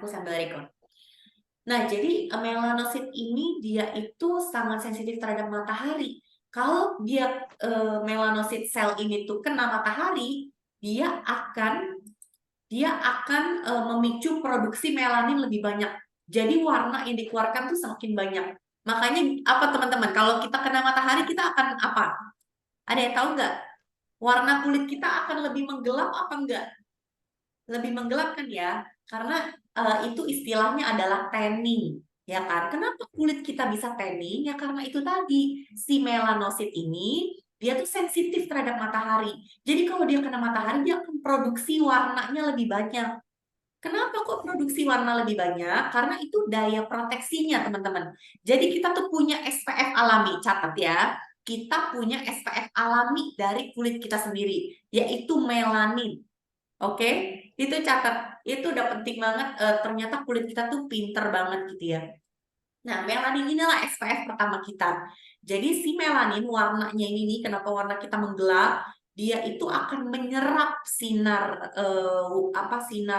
Aku sambil record. Nah, jadi melanosit ini dia itu sangat sensitif terhadap matahari. Kalau dia melanosit sel ini tuh kena matahari, dia akan memicu produksi melanin lebih banyak. Jadi warna yang dikeluarkan tuh semakin banyak. Makanya apa teman-teman? Kalau kita kena matahari kita akan apa? Ada yang tahu nggak? Warna kulit kita akan lebih menggelap apa enggak? Lebih menggelap kan ya? Karena itu istilahnya adalah tanning, ya kan? Kenapa kulit kita bisa tanning? Ya karena itu tadi si melanosit ini dia tuh sensitif terhadap matahari. Jadi kalau dia kena matahari dia akan produksi warnanya lebih banyak. Kenapa kok produksi warna lebih banyak? Karena itu daya proteksinya, teman-teman. Jadi kita tuh punya SPF alami, catat ya. Kita punya SPF alami dari kulit kita sendiri, yaitu melanin. Oke, itu catat. Itu udah penting banget. Ternyata kulit kita tuh pinter banget gitu ya. Nah, melanin inilah SPF pertama kita. Jadi si melanin warnanya ini nih, kenapa warna kita menggelap? Dia itu akan menyerap sinar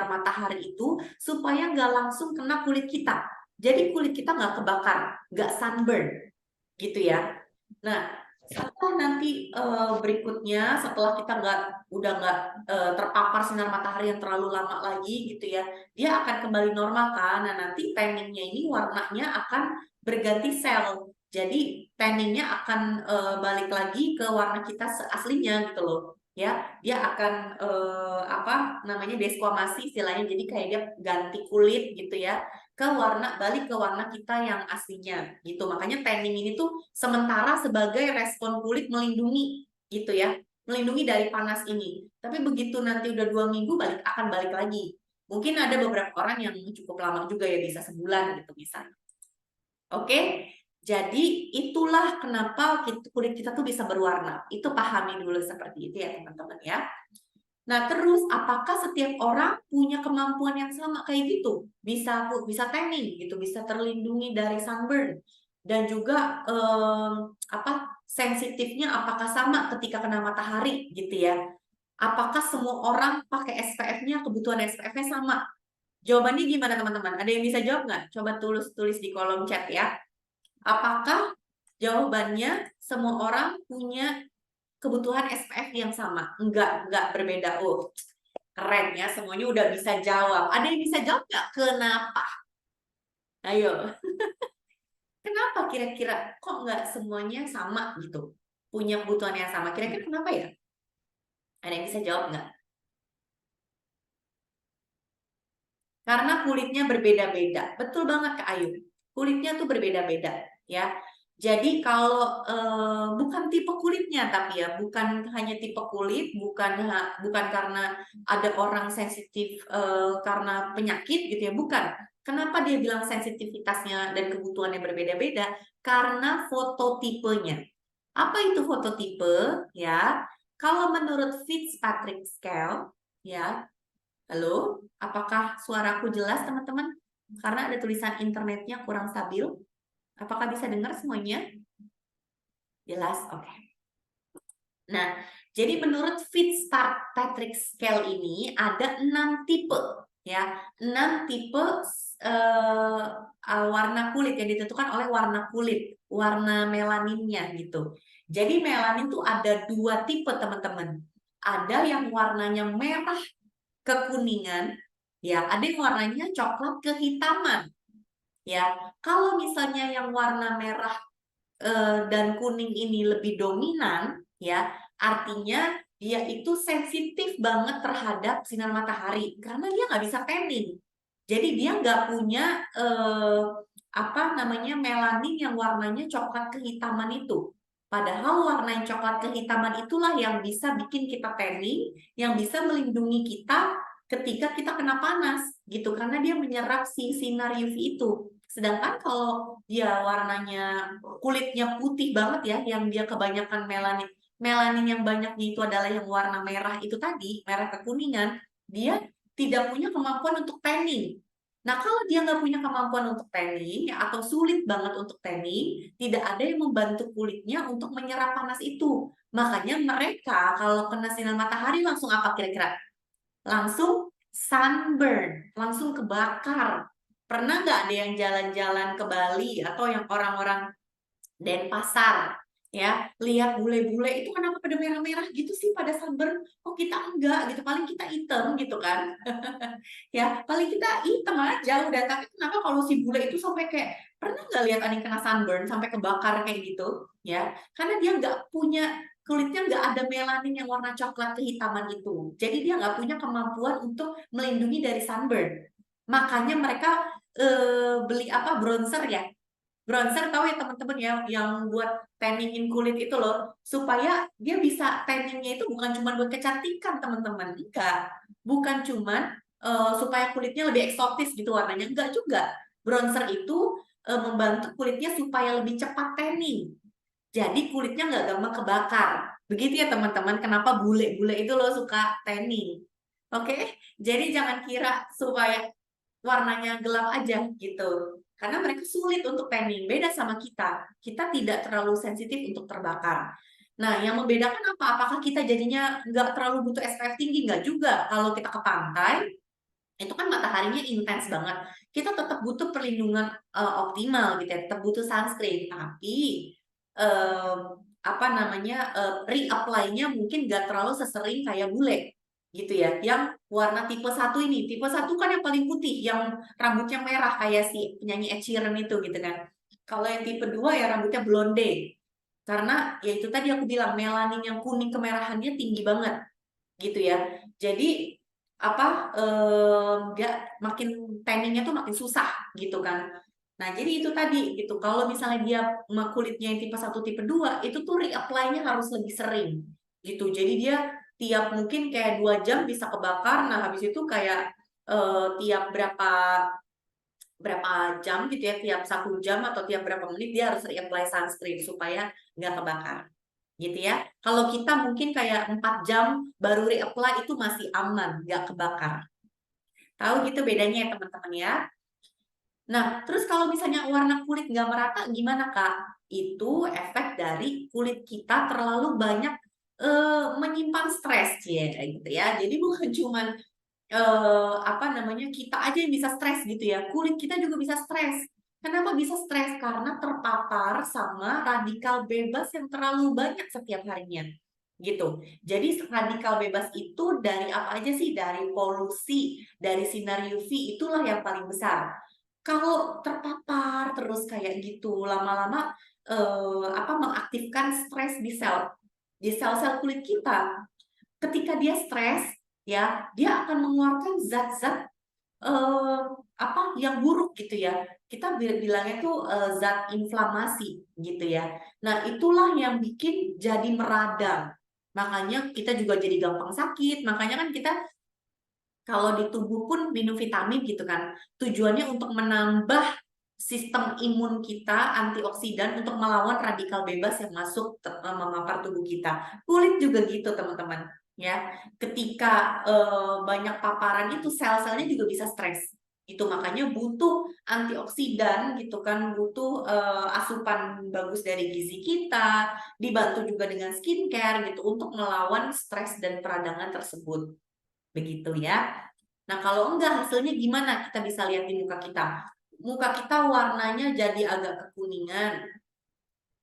matahari itu supaya nggak langsung kena kulit kita. Jadi kulit kita nggak kebakar, nggak sunburn, gitu ya. Nah, setelah nanti berikutnya, setelah kita udah nggak terpapar sinar matahari yang terlalu lama lagi gitu ya, dia akan kembali normal kan. Nah, nanti tanningnya ini warnanya akan berganti sel. Jadi tanningnya akan balik lagi ke warna kita aslinya gitu loh. Ya, dia akan apa namanya desquamasi istilahnya. Jadi kayak dia ganti kulit gitu ya balik ke warna kita yang aslinya gitu. Makanya tanning ini tuh sementara sebagai respon kulit melindungi gitu ya. Melindungi dari panas ini. Tapi begitu nanti udah 2 minggu akan balik lagi. Mungkin ada beberapa orang yang cukup lama juga ya, bisa sebulan gitu misalnya. Oke, jadi itulah kenapa kulit kita tuh bisa berwarna. Itu pahami dulu seperti itu ya teman-teman ya. Nah, terus apakah setiap orang punya kemampuan yang sama kayak gitu? Bisa tanning gitu, bisa terlindungi dari sunburn dan juga sensitifnya apakah sama ketika kena matahari gitu ya? Apakah semua orang pakai SPF-nya, kebutuhan SPF-nya sama? Jawabannya gimana teman-teman? Ada yang bisa jawab nggak? Coba tulis di kolom chat ya. Apakah jawabannya semua orang punya kebutuhan SPF yang sama? Enggak berbeda. Oh, keren ya, semuanya udah bisa jawab. Ada yang bisa jawab nggak? Kenapa? Ayo, kenapa kira-kira kok nggak semuanya sama gitu? Punya kebutuhan yang sama. Kira-kira kenapa ya? Ada yang bisa jawab nggak? Karena kulitnya berbeda-beda. Betul banget Kak Ayu. Kulitnya tuh berbeda-beda ya. Jadi kalau bukan tipe kulitnya tapi ya, bukan hanya tipe kulit, bukan karena ada orang sensitif karena penyakit gitu ya, bukan. Kenapa dia bilang sensitivitasnya dan kebutuhannya berbeda-beda? Karena fototipenya. Apa itu fototipe? Ya, kalau menurut Fitzpatrick Scale, ya, halo, apakah suaraku jelas teman-teman? Karena ada tulisan internetnya kurang stabil. Apakah bisa dengar semuanya? Jelas? Oke. Nah, jadi menurut Fitzpatrick Scale ini ada 6 tipe, ya, 6 tipe warna kulit yang ditentukan oleh warna kulit, warna melaninnya gitu. Jadi melanin itu ada 2 tipe teman-teman. Ada yang warnanya merah kekuningan, ya, ada yang warnanya coklat kehitaman, ya. Kalau misalnya yang warna merah dan kuning ini lebih dominan, ya, artinya dia itu sensitif banget terhadap sinar matahari karena dia nggak bisa tanning. Jadi dia nggak punya apa namanya melanin yang warnanya coklat kehitaman itu. Padahal warna yang coklat kehitaman itulah yang bisa bikin kita tanning, yang bisa melindungi kita ketika kita kena panas gitu karena dia menyerap si sinar UV itu. Sedangkan kalau dia warnanya kulitnya putih banget ya, yang dia kebanyakan melanin, melanin yang banyaknya itu adalah yang warna merah itu tadi, merah kekuningan, dia tidak punya kemampuan untuk tanning. Nah, kalau dia nggak punya kemampuan untuk tanning, ya, atau sulit banget untuk tanning, tidak ada yang membantu kulitnya untuk menyerap panas itu. Makanya mereka kalau kena sinar matahari langsung apa kira-kira? Langsung sunburn, langsung kebakar. Pernah nggak ada yang jalan-jalan ke Bali atau yang orang-orang Denpasar ya lihat bule-bule itu kenapa pada merah-merah gitu sih pada sunburn? Oh kita enggak gitu, paling kita hitam gitu kan. Ya paling kita hitam aja udah, tapi kenapa kalau si bule itu sampai kayak, pernah nggak lihat ada yang kena sunburn sampai kebakar kayak gitu ya, karena dia nggak punya, kulitnya nggak ada melanin yang warna coklat kehitaman itu, jadi dia nggak punya kemampuan untuk melindungi dari sunburn. Makanya mereka beli apa, bronzer ya. Bronzer tahu ya teman-teman ya, yang buat tanningin kulit itu loh, supaya dia bisa tanningnya itu bukan cuma buat kecantikan teman-teman, enggak, bukan cuma supaya kulitnya lebih eksotis gitu warnanya, enggak juga. Bronzer itu membantu kulitnya supaya lebih cepat tanning, jadi kulitnya nggak gampang kebakar. Begitu ya teman-teman, kenapa bule-bule itu loh suka tanning. Oke, jadi jangan kira supaya warnanya gelap aja gitu. Karena mereka sulit untuk tanning, beda sama kita. Kita tidak terlalu sensitif untuk terbakar. Nah, yang membedakan apa? Apakah kita jadinya nggak terlalu butuh SPF tinggi? Nggak juga. Kalau kita ke pantai, itu kan mataharinya intens banget. Kita tetap butuh perlindungan optimal gitu ya, tetap butuh sunscreen. Tapi em, apa namanya, reapply-nya mungkin nggak terlalu sesering kayak bule gitu ya. Yang warna tipe 1 ini, tipe 1 kan yang paling putih, yang rambutnya merah kayak si penyanyi Ed Sheeran itu gitu kan. Kalau yang tipe 2 ya rambutnya blonde. Karena ya itu tadi aku bilang melanin yang kuning kemerahannya tinggi banget gitu ya. Jadi apa, nggak, makin tanningnya tuh makin susah gitu kan. Nah, jadi itu tadi gitu. Kalau misalnya dia kulitnya yang tipe 1 tipe 2 itu tuh reapply-nya harus lebih sering gitu. Jadi dia tiap mungkin kayak 2 jam bisa kebakar. Nah, habis itu kayak tiap berapa berapa jam gitu ya, tiap 1 jam atau tiap berapa menit dia harus reapply sunscreen supaya nggak kebakar gitu ya. Kalau kita mungkin kayak 4 jam baru reapply itu masih aman, nggak kebakar. Tahu gitu bedanya ya teman-teman ya. Nah, terus kalau misalnya warna kulit nggak merata gimana Kak? Itu efek dari kulit kita terlalu banyak menyimpan stres ya gitu ya. Jadi bukan cuman apa namanya, kita aja yang bisa stres gitu ya, kulit kita juga bisa stres. Kenapa bisa stres? Karena terpapar sama radikal bebas yang terlalu banyak setiap harinya gitu. Jadi radikal bebas itu dari apa aja sih? Dari polusi, dari sinar UV, itulah yang paling besar. Kalau terpapar terus kayak gitu, lama-lama apa, mengaktifkan stres di sel-sel kulit kita. Ketika dia stres, ya, dia akan mengeluarkan zat-zat eh, apa yang buruk gitu ya. Kita bilangnya tuh zat inflamasi gitu ya. Nah, itulah yang bikin jadi meradang. Makanya kita juga jadi gampang sakit. Makanya kan kita kalau di tubuh pun minum vitamin gitu kan. Tujuannya untuk menambah sistem imun kita, antioksidan untuk melawan radikal bebas yang masuk memapar tubuh kita. Kulit juga gitu, teman-teman. Ya, ketika banyak paparan itu sel-selnya juga bisa stres. Itu makanya butuh antioksidan gitu kan, butuh asupan bagus dari gizi kita, dibantu juga dengan skincare gitu untuk melawan stres dan peradangan tersebut. Begitu ya. Nah, kalau enggak hasilnya gimana? Kita bisa lihat di muka kita. Muka kita warnanya jadi agak kekuningan,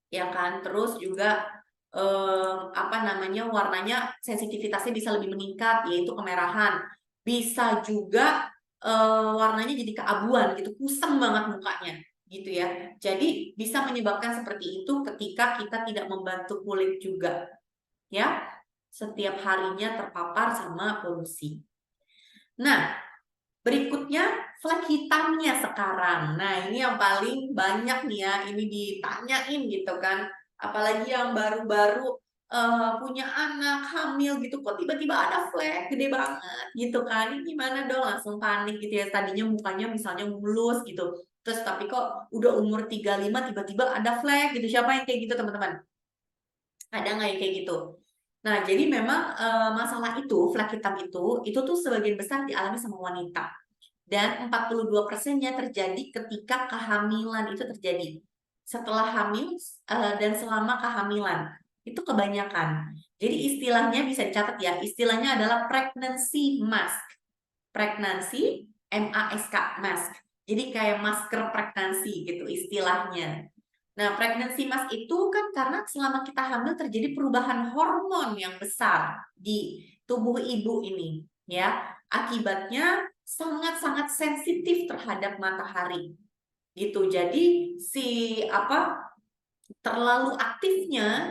ya kan? Terus juga apa namanya, warnanya sensitivitasnya bisa lebih meningkat, yaitu kemerahan. Bisa juga warnanya jadi keabuan gitu, kusam banget mukanya gitu ya. Jadi bisa menyebabkan seperti itu ketika kita tidak membantu kulit juga, ya. Setiap harinya terpapar sama polusi. Nah, berikutnya flag hitamnya sekarang. Nah, ini yang paling banyak nih ya, ini ditanyain gitu kan. Apalagi yang baru-baru punya anak, hamil gitu, kok tiba-tiba ada flag gede banget gitu kan. Ini gimana dong? Langsung panik gitu ya. Tadinya mukanya misalnya mulus gitu. Terus tapi kok udah umur 35 tiba-tiba ada flag gitu. Siapa yang kayak gitu, teman-teman? Ada nggak yang kayak gitu? Nah, jadi memang masalah itu, flag hitam itu tuh sebagian besar dialami sama wanita. Dan 42%-nya terjadi ketika kehamilan itu terjadi. Setelah hamil dan selama kehamilan. Itu kebanyakan. Jadi istilahnya bisa dicatat ya, istilahnya adalah pregnancy mask. pregnancy, MASK, mask. Jadi kayak masker pregnancy gitu istilahnya. Nah, pregnancy mask itu kan karena selama kita hamil terjadi perubahan hormon yang besar di tubuh ibu ini, ya. Akibatnya sangat-sangat sensitif terhadap matahari. Gitu. Jadi si terlalu aktifnya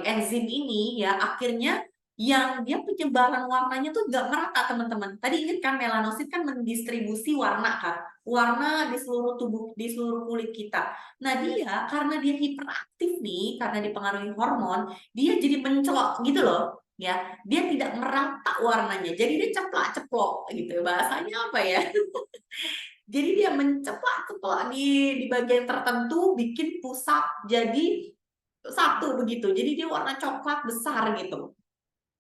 enzim ini ya akhirnya yang dia penyebaran warnanya tuh nggak merata teman-teman. Tadi ingat kan melanosit kan mendistribusi warna kan, warna di seluruh tubuh, di seluruh kulit kita. Nah dia karena dia hiperaktif nih, karena dipengaruhi hormon, dia jadi mencelok gitu loh. Ya, dia tidak merata warnanya, jadi dia ceplak-ceplok gitu. Bahasanya apa ya? Jadi dia menceplak-ceplak di bagian tertentu, bikin pusat jadi satu begitu. Jadi dia warna coklat besar gitu.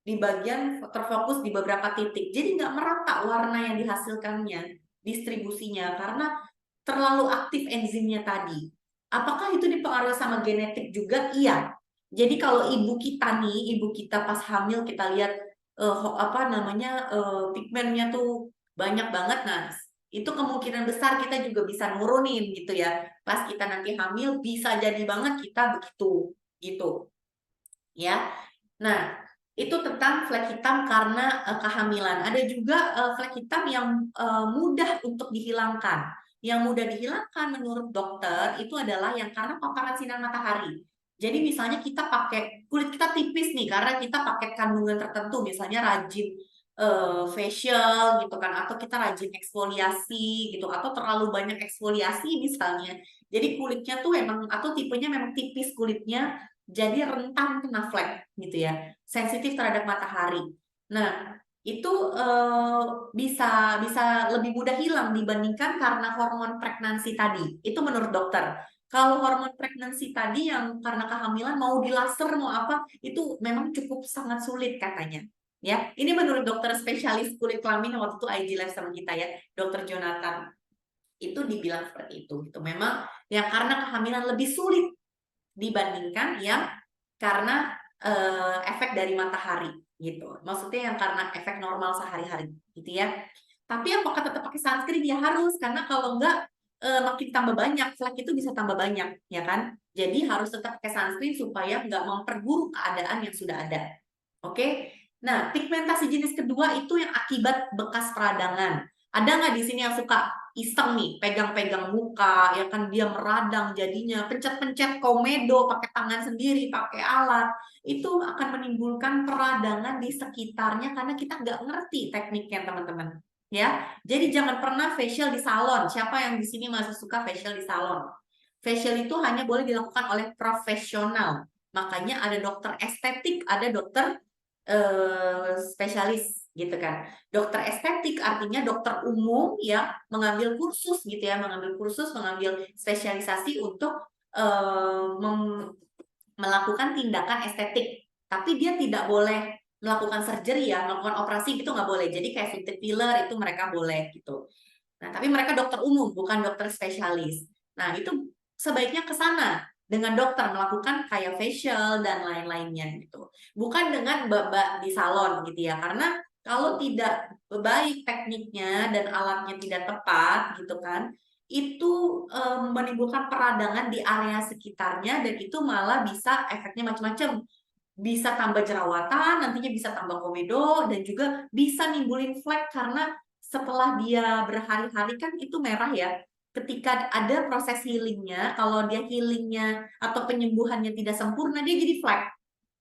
Di bagian terfokus di beberapa titik. Jadi nggak merata warna yang dihasilkannya, distribusinya, karena terlalu aktif enzimnya tadi. Apakah itu dipengaruhi sama genetik juga? Iya. Jadi kalau ibu kita pas hamil kita lihat pigmennya tuh banyak banget. Nah, itu kemungkinan besar kita juga bisa nurunin gitu ya. Pas kita nanti hamil bisa jadi banget kita begitu gitu. Ya. Nah, itu tentang flek hitam karena kehamilan. Ada juga flek hitam yang mudah untuk dihilangkan. Yang mudah dihilangkan menurut dokter itu adalah yang karena paparan sinar matahari. Jadi misalnya kita pakai kulit kita tipis nih karena kita pakai kandungan tertentu, misalnya rajin facial gitu kan, atau kita rajin eksfoliasi gitu, atau terlalu banyak eksfoliasi misalnya. Jadi kulitnya tuh emang atau tipenya memang tipis kulitnya, jadi rentan kena flek gitu ya, sensitif terhadap matahari. Nah, itu bisa bisa lebih mudah hilang dibandingkan karena hormon pregnancy tadi. Itu menurut dokter. Kalau hormon pregnancy tadi yang karena kehamilan mau dilaser mau apa, itu memang cukup sangat sulit katanya. Ya, ini menurut dokter spesialis kulit kelamin waktu itu IG Live sama kita ya, dokter Jonathan. Itu dibilang seperti itu. Gitu. Memang yang karena kehamilan lebih sulit dibandingkan yang karena efek dari matahari gitu. Maksudnya yang karena efek normal sehari-hari gitu ya. Tapi apakah tetap pakai sunscreen? Ya harus, karena kalau enggak makin tambah banyak, flek itu bisa tambah banyak ya kan. Jadi harus tetap pakai sunscreen supaya nggak memperburuk keadaan yang sudah ada. Oke. Nah, pigmentasi jenis kedua itu yang akibat bekas peradangan. Ada nggak di sini yang suka iseng nih, pegang-pegang muka, ya kan dia meradang jadinya, pencet-pencet komedo pakai tangan sendiri, pakai alat, itu akan menimbulkan peradangan di sekitarnya karena kita nggak ngerti tekniknya teman-teman. Ya, jadi jangan pernah facial di salon. Siapa yang di sini masih suka facial di salon? Facial itu hanya boleh dilakukan oleh profesional. Makanya ada dokter estetik, ada dokter spesialis gitu kan. Dokter estetik artinya dokter umum ya, mengambil kursus gitu ya, mengambil spesialisasi untuk melakukan tindakan estetik. Tapi dia tidak boleh melakukan surgery ya, melakukan operasi gitu nggak boleh. Jadi kayak suntik filler itu mereka boleh gitu. Nah, tapi mereka dokter umum, bukan dokter spesialis. Nah, itu sebaiknya ke sana dengan dokter melakukan kayak facial dan lain-lainnya gitu. Bukan dengan mbak-mbak di salon gitu ya. Karena kalau tidak baik tekniknya dan alatnya tidak tepat gitu kan, itu menimbulkan peradangan di area sekitarnya dan itu malah bisa efeknya macam-macam. Bisa tambah jerawatan, nantinya bisa tambah komedo dan juga bisa nimbulin flek karena setelah dia berhari-hari kan itu merah ya. Ketika ada proses healingnya, kalau dia healingnya atau penyembuhannya tidak sempurna, dia jadi flek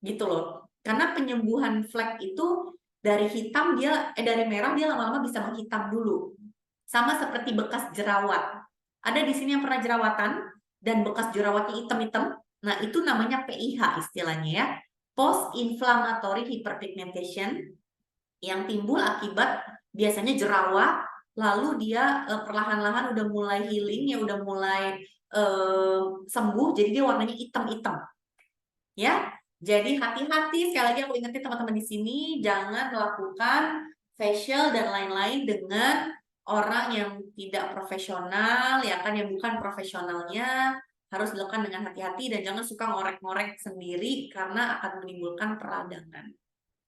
gitu loh. Karena penyembuhan flek itu dari hitam dari merah dia lama-lama bisa menghitam dulu. Sama seperti bekas jerawat. Ada di sini yang pernah jerawatan dan bekas jerawatnya hitam-hitam. Nah, itu namanya PIH istilahnya ya. Post inflammatory hyperpigmentation yang timbul akibat biasanya jerawat, lalu dia perlahan-lahan udah mulai healing ya, udah mulai sembuh, jadi dia warnanya hitam-hitam. Ya, jadi hati-hati, sekali lagi aku ingetin teman-teman di sini, jangan melakukan facial dan lain-lain dengan orang yang tidak profesional, ya kan, yang bukan profesionalnya, harus dilakukan dengan hati-hati dan jangan suka ngorek-ngorek sendiri karena akan menimbulkan peradangan.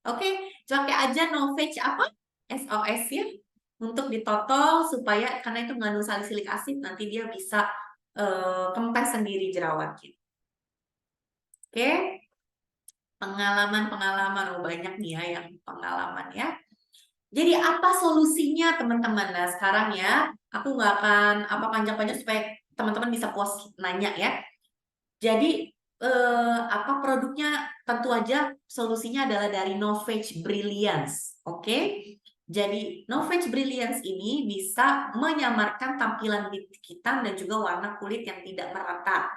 Oke, pakai aja Novage apa? SOS ya. Untuk ditotol supaya karena itu mengandung salisilik asid nanti dia bisa kempes sendiri jerawatnya. Oke. Pengalaman-pengalaman banyak nih ya yang pengalaman ya. Jadi apa solusinya teman-teman? Nah sekarang ya aku nggak akan panjang-panjang supaya teman-teman bisa puas nanya ya. Jadi apa produknya? Tentu aja solusinya adalah dari Novage Brilliance. Oke? Jadi Novage Brilliance ini bisa menyamarkan tampilan hitam dan juga warna kulit yang tidak merata.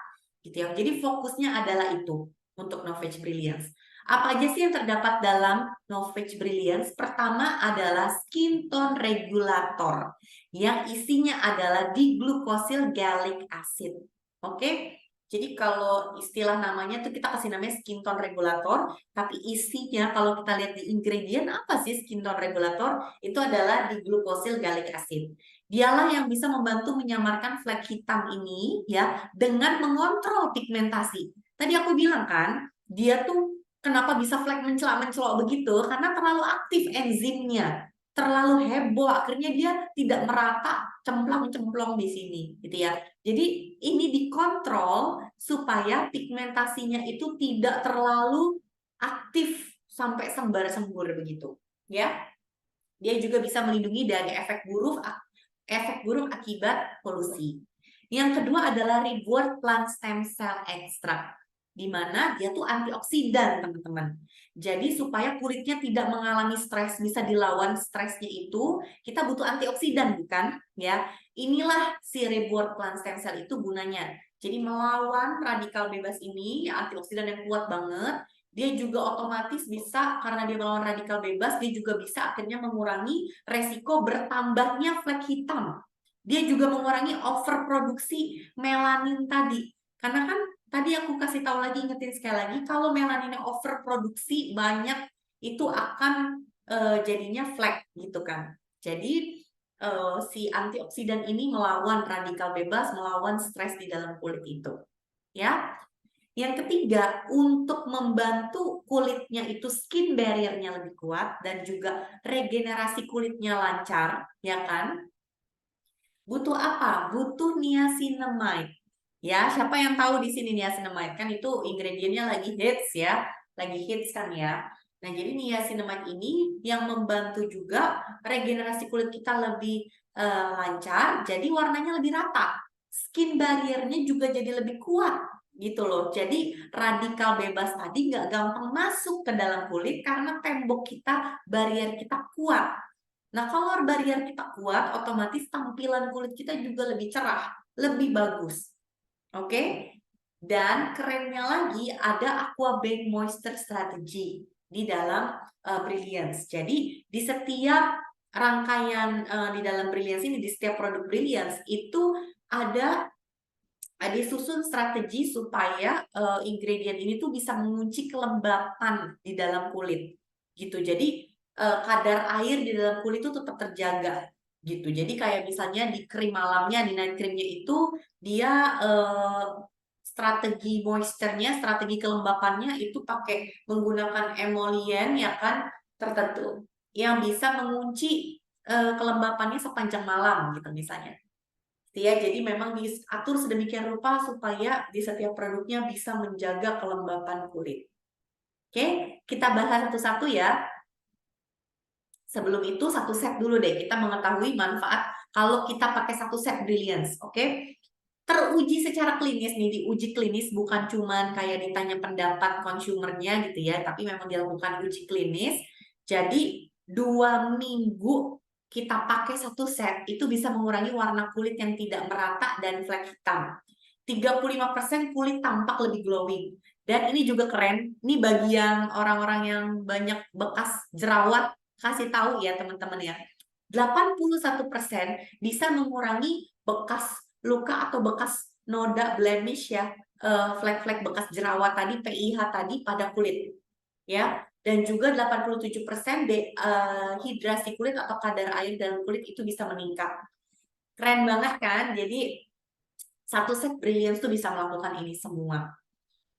Gitu ya. Jadi fokusnya adalah itu untuk Novage Brilliance. Apa aja sih yang terdapat dalam Novage Brilliance? Pertama adalah skin tone regulator yang isinya adalah diglucosyl gallic acid. Oke? Jadi kalau istilah namanya tuh kita kasih namanya skin tone regulator, tapi isinya kalau kita lihat di ingredient apa sih skin tone regulator? Itu adalah diglucosyl gallic acid. Dialah yang bisa membantu menyamarkan flek hitam ini ya dengan mengontrol pigmentasi. Tadi aku bilang kan, dia tuh kenapa bisa flek mencelok-mencelok begitu? Karena terlalu aktif enzimnya, terlalu heboh, akhirnya dia tidak merata, cemplang-cemplong di sini, gitu ya. Jadi ini dikontrol supaya pigmentasinya itu tidak terlalu aktif sampai sembar-sembur begitu, ya. Dia juga bisa melindungi dari efek buruk akibat polusi. Yang kedua adalah Reward Plant Stem Cell Extract, di mana dia tuh antioksidan, teman-teman. Jadi supaya kulitnya tidak mengalami stres, bisa dilawan stresnya itu, kita butuh antioksidan, bukan? Ya, inilah si Reward Plant Stem Cell itu gunanya. Jadi melawan radikal bebas ini, ya, antioksidan yang kuat banget. Dia juga otomatis bisa, karena dia melawan radikal bebas, dia juga bisa akhirnya mengurangi resiko bertambahnya flek hitam. Dia juga mengurangi overproduksi melanin tadi. Karena kan tadi aku kasih tahu lagi, ingetin sekali lagi, kalau melanin yang overproduksi banyak, itu akan jadinya flek gitu kan. Jadi si antioksidan ini melawan radikal bebas, melawan stres di dalam kulit itu. Ya. Yang ketiga, untuk membantu kulitnya itu skin barrier-nya lebih kuat dan juga regenerasi kulitnya lancar, ya kan? Butuh apa? Butuh niacinamide. Ya, siapa yang tahu di sini niacinamide? Kan itu ingredientnya lagi hits ya, lagi hits kan ya. Nah, jadi niacinamide ini yang membantu juga regenerasi kulit kita lebih lancar, jadi warnanya lebih rata. Skin barrier-nya juga jadi lebih kuat gitu loh. Jadi radikal bebas tadi nggak gampang masuk ke dalam kulit karena tembok kita, barrier kita kuat. Nah, kalau barrier kita kuat, otomatis tampilan kulit kita juga lebih cerah, lebih bagus. Oke? Dan kerennya lagi ada Aqua Bank Moisture Strategy di dalam Brilliance. Jadi di setiap rangkaian di dalam Brilliance ini, di setiap produk Brilliance itu ada disusun strategi supaya ingredient ini tuh bisa mengunci kelembapan di dalam kulit gitu. Jadi kadar air di dalam kulit itu tetap terjaga gitu. Jadi kayak misalnya di krim malamnya, di night creamnya itu dia strategi moisture-nya, strategi kelembapannya itu pakai menggunakan emollient ya kan tertentu yang bisa mengunci kelembapannya sepanjang malam gitu misalnya. Ya, jadi memang diatur sedemikian rupa supaya di setiap produknya bisa menjaga kelembapan kulit. Oke, kita bahas satu-satu ya. Sebelum itu satu set dulu deh, kita mengetahui manfaat kalau kita pakai satu set Brilliance, oke? Teruji secara klinis nih, diuji klinis bukan cuman kayak ditanya pendapat konsumernya gitu ya, tapi memang dilakukan uji klinis. Jadi 2 minggu kita pakai satu set itu bisa mengurangi warna kulit yang tidak merata dan flek hitam. 35% kulit tampak lebih glowing. Dan ini juga keren, ini bagian orang-orang yang banyak bekas jerawat, kasih tahu ya teman-teman ya. 81% bisa mengurangi bekas luka atau bekas noda blemish ya, flek-flek bekas jerawat tadi, PIH tadi pada kulit. Ya, dan juga 87% hidrasi kulit atau kadar air dalam kulit itu bisa meningkat. Keren banget kan? Jadi satu set Brilliance tuh bisa melakukan ini semua.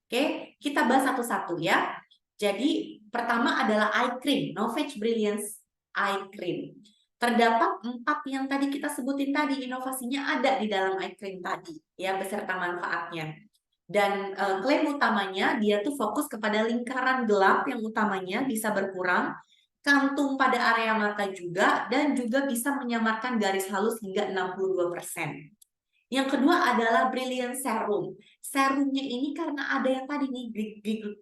Oke, kita bahas satu-satu ya. Jadi Pertama adalah eye cream, Novage Brilliance Eye Cream. Terdapat 4 yang tadi kita sebutin tadi, inovasinya ada di dalam eye cream tadi, ya, beserta manfaatnya. Dan klaim utamanya dia tuh fokus kepada lingkaran gelap yang utamanya bisa berkurang, kantung pada area mata juga, dan juga bisa menyamarkan garis halus hingga 62%. Yang kedua adalah Brilliant Serum. Serumnya ini karena ada yang tadi nih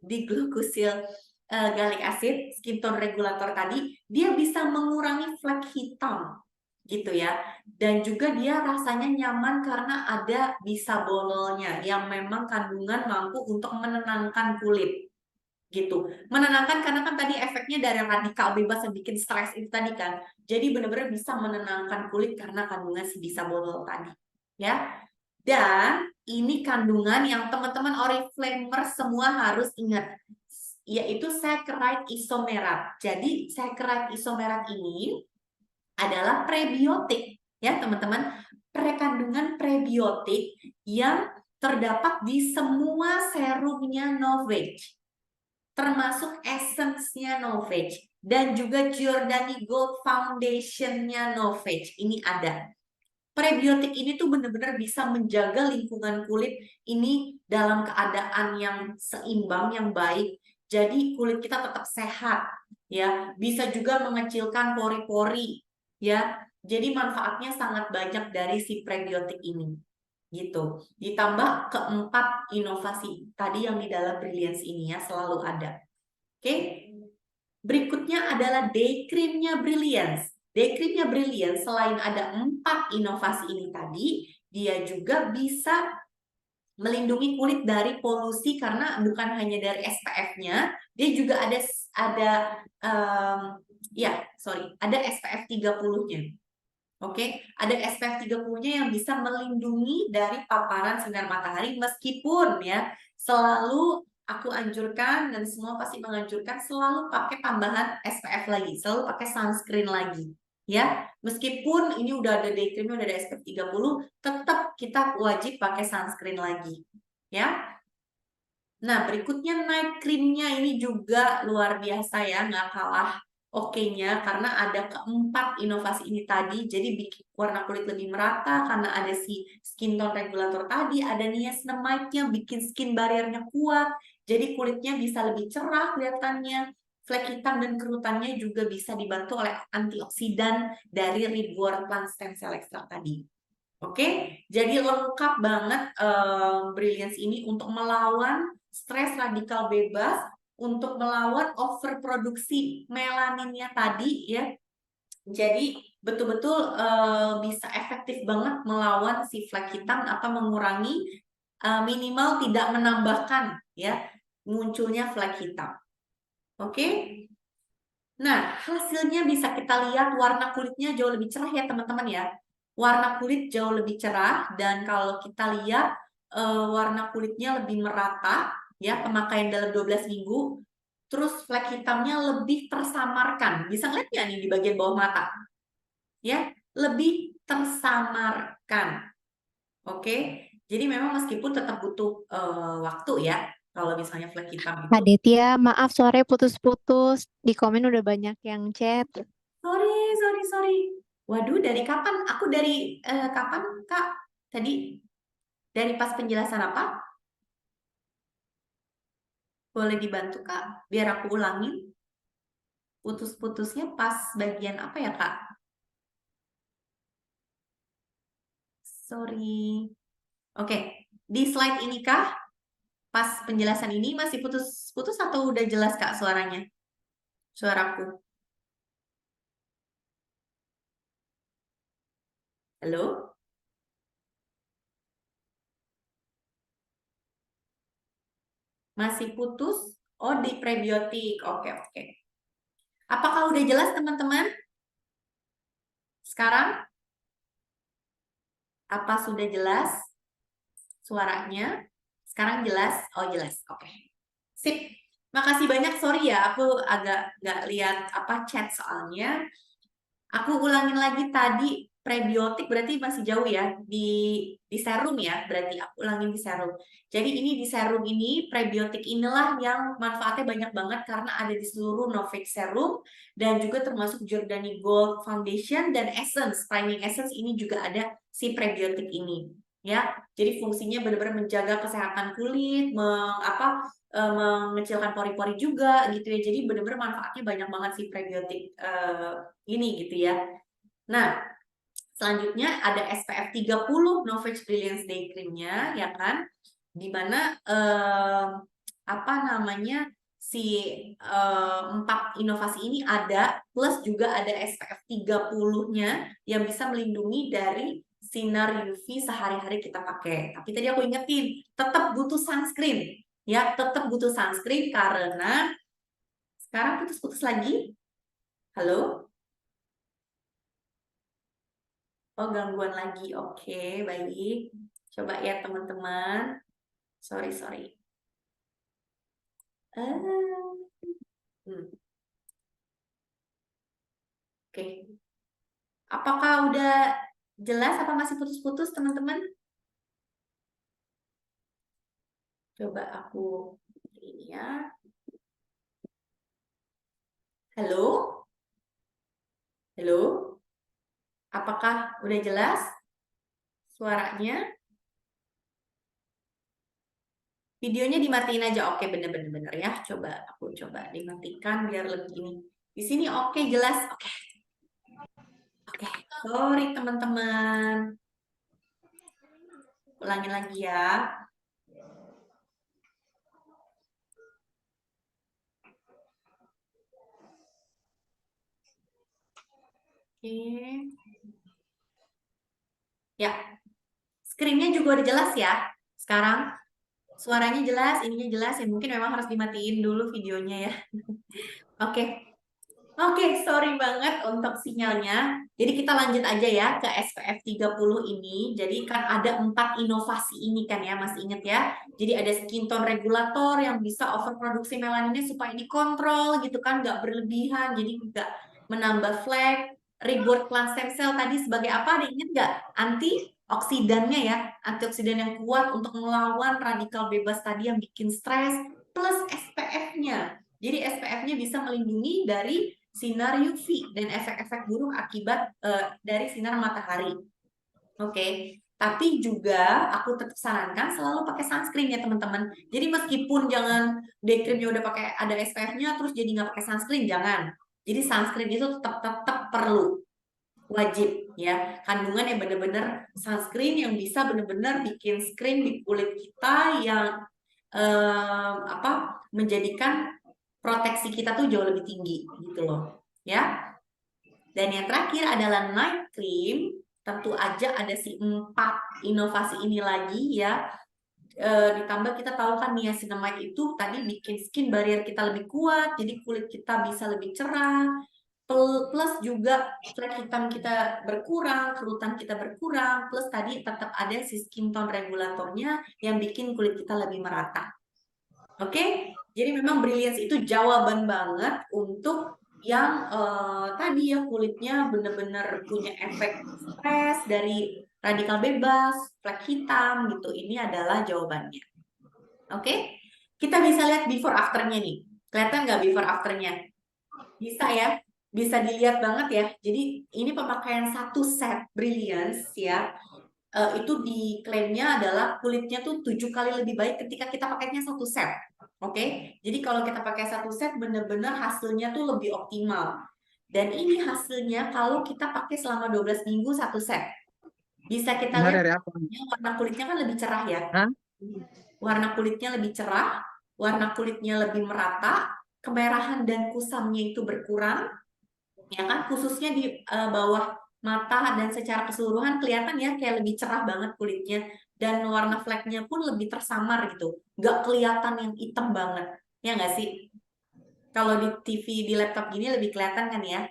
diglucosyl galic acid, skin tone regulator tadi, dia bisa mengurangi flek hitam gitu ya. Dan juga dia rasanya nyaman karena ada bisabololnya yang memang kandungan mampu untuk menenangkan kulit gitu. Menenangkan karena kan tadi efeknya dari radikal bebas yang bikin stres itu tadi kan. Jadi benar-benar bisa menenangkan kulit karena kandungan si bisabolol tadi ya. Dan ini kandungan yang teman-teman Oriflamer semua harus ingat, yaitu saccharide isomerat. Jadi saccharide isomerat ini adalah prebiotik ya teman-teman, kandungan prebiotik yang terdapat di semua serumnya Novage, termasuk essence-nya Novage dan juga Giordani Gold Foundation-nya Novage. Ini ada. Prebiotik ini tuh benar-benar bisa menjaga lingkungan kulit ini dalam keadaan yang seimbang, yang baik. Jadi kulit kita tetap sehat, ya. Bisa juga mengecilkan pori-pori, ya. Jadi manfaatnya sangat banyak dari si prebiotik ini, gitu. Ditambah keempat inovasi tadi yang di dalam Brilliance ini ya selalu ada. Oke. Berikutnya adalah Day Cream-nya Brilliance. Day Cream-nya Brilliance selain ada 4 inovasi ini tadi, dia juga bisa melindungi kulit dari polusi karena bukan hanya dari SPF-nya, dia juga ada SPF 30-nya. Oke, ada SPF 30-nya yang bisa melindungi dari paparan sinar matahari meskipun ya selalu aku anjurkan dan semua pasti menganjurkan selalu pakai tambahan SPF lagi, selalu pakai sunscreen lagi. Ya, meskipun ini udah ada day cream, udah ada SPF 30, tetap kita wajib pakai sunscreen lagi. Ya. Nah, berikutnya night cream-nya ini juga luar biasa ya, nggak kalah oke-nya karena ada keempat inovasi ini tadi, jadi bikin warna kulit lebih merata karena ada si skin tone regulator tadi, ada niacinamide-nya bikin skin barrier-nya kuat, jadi kulitnya bisa lebih cerah kelihatannya, flek hitam dan kerutannya juga bisa dibantu oleh antioksidan dari ribor plant stem cell extract tadi. Oke, jadi lengkap banget Brilliance ini untuk melawan stres radikal bebas, untuk melawan overproduksi melaninnya tadi ya. Jadi betul-betul bisa efektif banget melawan si flek hitam atau mengurangi minimal tidak menambahkan ya munculnya flek hitam. Oke. Nah, hasilnya bisa kita lihat warna kulitnya jauh lebih cerah ya teman-teman ya. Warna kulit jauh lebih cerah dan kalau kita lihat warna kulitnya lebih merata ya, pemakaian dalam 12 minggu. Terus flek hitamnya lebih tersamarkan. Bisa ngeliat nggak nih di bagian bawah mata? Ya, lebih tersamarkan. Oke. Jadi memang meskipun tetap butuh waktu ya kalau misalnya flek hitam itu. Aditya, maaf suaranya putus-putus. Di komen udah banyak yang chat. Sorry. Waduh, dari kapan? Aku dari kapan, Kak? Tadi dari pas penjelasan apa? Boleh dibantu, Kak? Biar aku ulangin. Putus-putusnya pas bagian apa ya, Kak? Sorry. Oke, di slide ini kah? Pas penjelasan ini masih putus-putus atau udah jelas, Kak, suaranya? Suaraku. Halo? Masih putus? Oh, di prebiotik. Oke. Apakah udah jelas, teman-teman? Sekarang? Apa sudah jelas suaranya? Sekarang jelas? Oh, jelas. Oke. Sip. Makasih banyak. Sorry ya, aku agak nggak lihat apa chat soalnya. Aku ulangin lagi tadi prebiotik berarti masih jauh ya di serum ya, berarti aku ulangin di serum. Jadi ini di serum ini prebiotik inilah yang manfaatnya banyak banget karena ada di seluruh Novix serum dan juga termasuk Giordani Gold Foundation dan Essence, Priming Essence ini juga ada si prebiotik ini ya. Jadi fungsinya benar-benar menjaga kesehatan kulit, mengecilkan pori-pori juga gitu ya. Jadi benar-benar manfaatnya banyak banget si prebiotik ini gitu ya. Nah, selanjutnya ada SPF 30 Novage Brilliance Day Cream-nya ya kan. Dimana apa namanya si 4 inovasi ini ada plus juga ada SPF 30-nya yang bisa melindungi dari sinar UV sehari-hari kita pakai. Tapi tadi aku ingetin, tetap butuh sunscreen. Ya, tetap butuh sunscreen karena sekarang putus-putus lagi. Halo? Oh, gangguan lagi. Oke, baik. Coba ya teman-teman. Sorry, sorry. Oke. Apakah udah jelas apa masih putus-putus teman-teman? Coba aku ini ya. Halo? Halo? Apakah udah jelas suaranya? Videonya dimatiin aja. Oke, bener-bener ya. Coba aku coba dimatikan biar lebih ini. Di sini oke, jelas. Oke. Oke. Sorry teman-teman. Ulangin lagi ya. Oke. Ya, screen-nya juga udah jelas ya. Sekarang suaranya jelas, ininya jelas. Ya mungkin memang harus dimatiin dulu videonya ya. Oke. Oke, sorry banget untuk sinyalnya. Jadi kita lanjut aja ya ke SPF 30 ini. Jadi kan ada 4 inovasi ini kan ya, masih inget ya. Jadi ada skin tone regulator yang bisa overproduksi melaninnya supaya dikontrol gitu kan, nggak berlebihan. Jadi nggak menambah flek. Reward plant stem cell tadi sebagai apa? Ada inget nggak? Antioksidannya ya, antioksidan yang kuat untuk melawan radikal bebas tadi yang bikin stres. Plus SPF-nya. Jadi SPF-nya bisa melindungi dari sinar UV dan efek-efek buruk akibat dari sinar matahari. Oke. Tapi juga aku tetap sarankan selalu pakai sunscreen ya teman-teman. Jadi meskipun jangan day creamnya udah pakai ada SPF-nya terus jadi nggak pakai sunscreen, jangan. Jadi sunscreen itu tetap perlu, wajib ya. Kandungan yang benar-benar sunscreen yang bisa benar-benar bikin screen di kulit kita yang menjadikan proteksi kita tuh jauh lebih tinggi gitu loh ya. Dan yang terakhir adalah night cream. Tentu aja ada si 4 inovasi ini lagi ya. Ditambah kita tahu kan niacinamide itu tadi bikin skin barrier kita lebih kuat, jadi kulit kita bisa lebih cerah. Plus juga flek hitam kita berkurang, kerutan kita berkurang. Plus tadi tetap ada si skin tone regulatornya yang bikin kulit kita lebih merata. Oke, jadi memang Brilliance itu jawaban banget untuk yang tadi ya kulitnya benar-benar punya efek stres dari radikal bebas, flek hitam gitu. Ini adalah jawabannya. Oke, kita bisa lihat before afternya nih. Kelihatan nggak before afternya? Bisa ya, bisa dilihat banget ya. Jadi ini pemakaian satu set Brilliance ya. Itu diklaimnya adalah kulitnya tuh 7 kali lebih baik ketika kita pakainya satu set. Oke, jadi kalau kita pakai satu set benar-benar hasilnya tuh lebih optimal. Dan ini hasilnya kalau kita pakai selama 12 minggu satu set. Bisa kita lihat warna kulitnya kan lebih cerah ya. Warna kulitnya lebih cerah, warna kulitnya lebih merata, kemerahan dan kusamnya itu berkurang. Ya kan, khususnya di bawah mata dan secara keseluruhan kelihatan ya kayak lebih cerah banget kulitnya dan warna fleknya pun lebih tersamar gitu, nggak kelihatan yang hitam banget, ya nggak sih? Kalau di TV di laptop gini lebih kelihatan kan ya.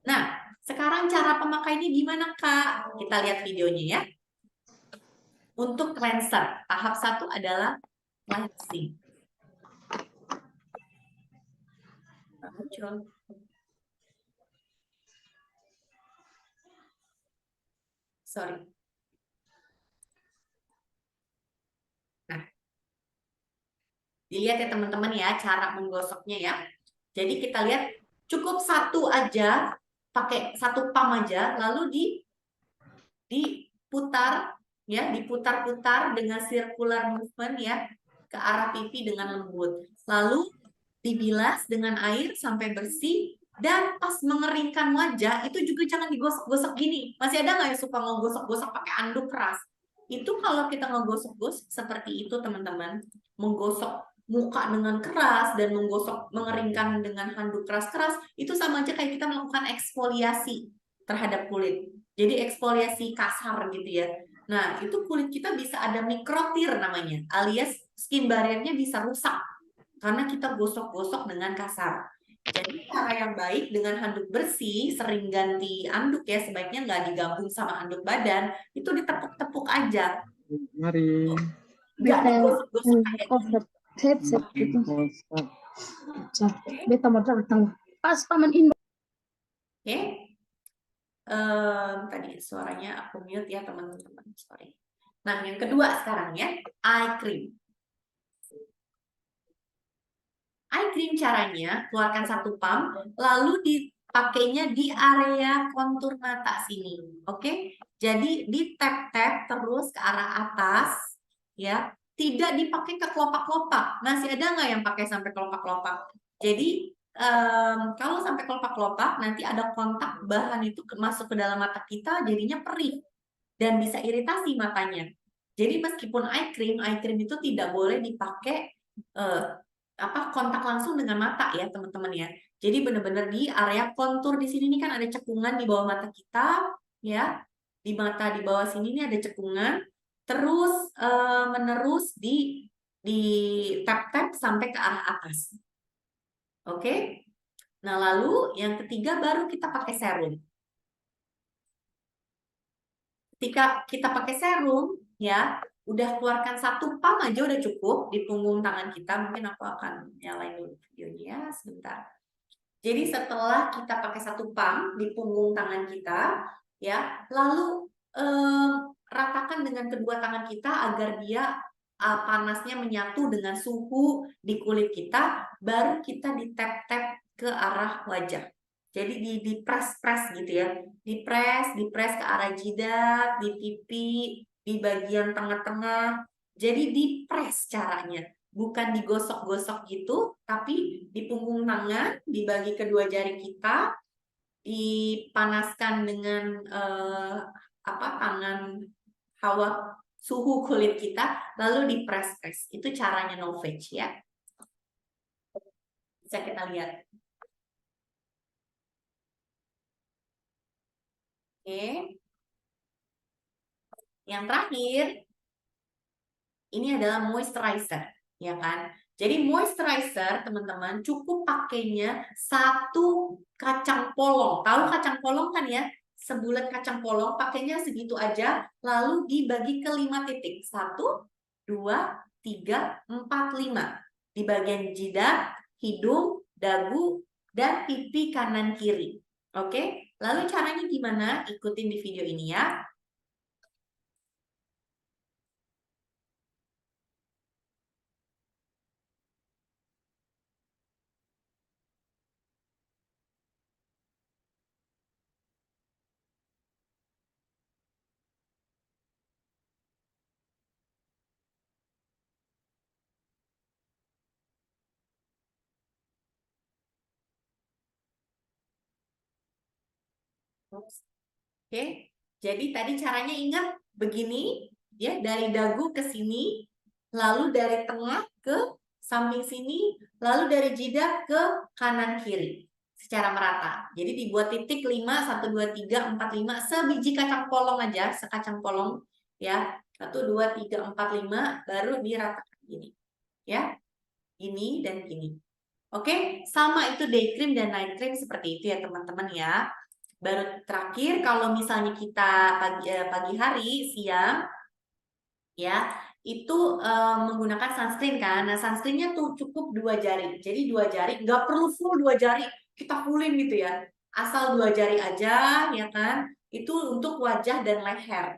Nah, sekarang cara pemakainya gimana Kak? Kita lihat videonya ya. Untuk cleanser, tahap 1 adalah cleansing. Muncul. Sorry. Nah, dilihat ya teman-teman ya cara menggosoknya ya. Jadi kita lihat cukup satu aja, pakai satu pump aja, lalu diputar ya, diputar-putar dengan circular movement ya ke arah pipi dengan lembut. Lalu dibilas dengan air sampai bersih, dan pas mengeringkan wajah itu juga jangan digosok-gosok gini. Masih ada nggak yang suka ngegosok-gosok pakai anduk keras? Itu kalau kita ngegosok-gosok seperti itu teman-teman, menggosok muka dengan keras dan mengeringkan dengan handuk keras-keras, itu sama aja kayak kita melakukan eksfoliasi terhadap kulit. Jadi eksfoliasi kasar gitu ya. Nah, itu kulit kita bisa ada mikrotir namanya, alias skin barrier-nya bisa rusak karena kita gosok-gosok dengan kasar. Jadi cara yang baik dengan handuk bersih, sering ganti anduk ya, sebaiknya nggak digabung sama anduk badan, itu ditepuk-tepuk aja. Mari. Nggak digosok-gosok kayak gini. Headset gitu. Beta mau datang. Pas paman ini. Oke. Tadi suaranya aku mute ya teman-teman, sorry. Nah, yang kedua sekarang ya, eye cream. Eye cream caranya, keluarkan satu pump, lalu dipakainya di area kontur mata sini. Oke? Jadi di tap-tap terus ke arah atas, ya. Tidak dipakai ke kelopak-kelopak. Masih ada nggak yang pakai sampai kelopak-kelopak? Jadi kalau sampai kelopak-kelopak, nanti ada kontak bahan itu masuk ke dalam mata kita, jadinya perih dan bisa iritasi matanya. Jadi meskipun eye cream itu tidak boleh dipakai kontak langsung dengan mata ya teman-teman ya. Jadi benar-benar di area kontur di sini nih kan ada cekungan di bawah mata kita ya. Di mata di bawah sini nih ada cekungan. Terus menerus di tap-tap sampai ke arah atas. Oke? Nah, lalu yang ketiga baru kita pakai serum. Ketika kita pakai serum ya, udah keluarkan satu pump aja udah cukup di punggung tangan kita. Mungkin aku akan nyalain dulu videonya sebentar. Jadi setelah kita pakai satu pump di punggung tangan kita, ya, lalu ratakan dengan kedua tangan kita agar dia panasnya menyatu dengan suhu di kulit kita, baru kita di tap-tap ke arah wajah. Jadi di press gitu ya, di press ke arah jidat, di pipi, di bagian tengah-tengah. Jadi di press caranya, bukan digosok-gosok gitu, tapi di punggung tangan, dibagi kedua jari kita, dipanaskan dengan tangan hawa suhu kulit kita, lalu di press. Itu caranya Novage ya. Bisa kita lihat. Oke. Yang terakhir, ini adalah moisturizer, ya kan? Jadi moisturizer, teman-teman, cukup pakainya satu kacang polong. Tahu kacang polong kan ya? Sebulat kacang polong, pakainya segitu aja, lalu dibagi ke 5 titik. 1, 2, 3, 4, 5. Di bagian jidat, hidung, dagu, dan pipi kanan kiri. Oke? Lalu caranya gimana? Ikutin di video ini ya. Oke, jadi tadi caranya ingat begini, ya, dari dagu ke sini, lalu dari tengah ke samping sini, lalu dari jidat ke kanan kiri secara merata. Jadi dibuat titik 5, 1, 2, 3, 4, 5, sebiji kacang polong aja, sekacang polong, ya. 1, 2, 3, 4, 5, baru diratakan gini, ya. Ini dan gini. Oke, sama itu day cream dan night cream seperti itu ya teman-teman ya. Baru terakhir kalau misalnya kita pagi hari, siang, ya itu menggunakan sunscreen kan. Nah sunscreennya tuh cukup 2 jari. Jadi 2 jari, nggak perlu full 2 jari kita fullin gitu ya. Asal 2 jari aja, ya kan. itu untuk wajah dan leher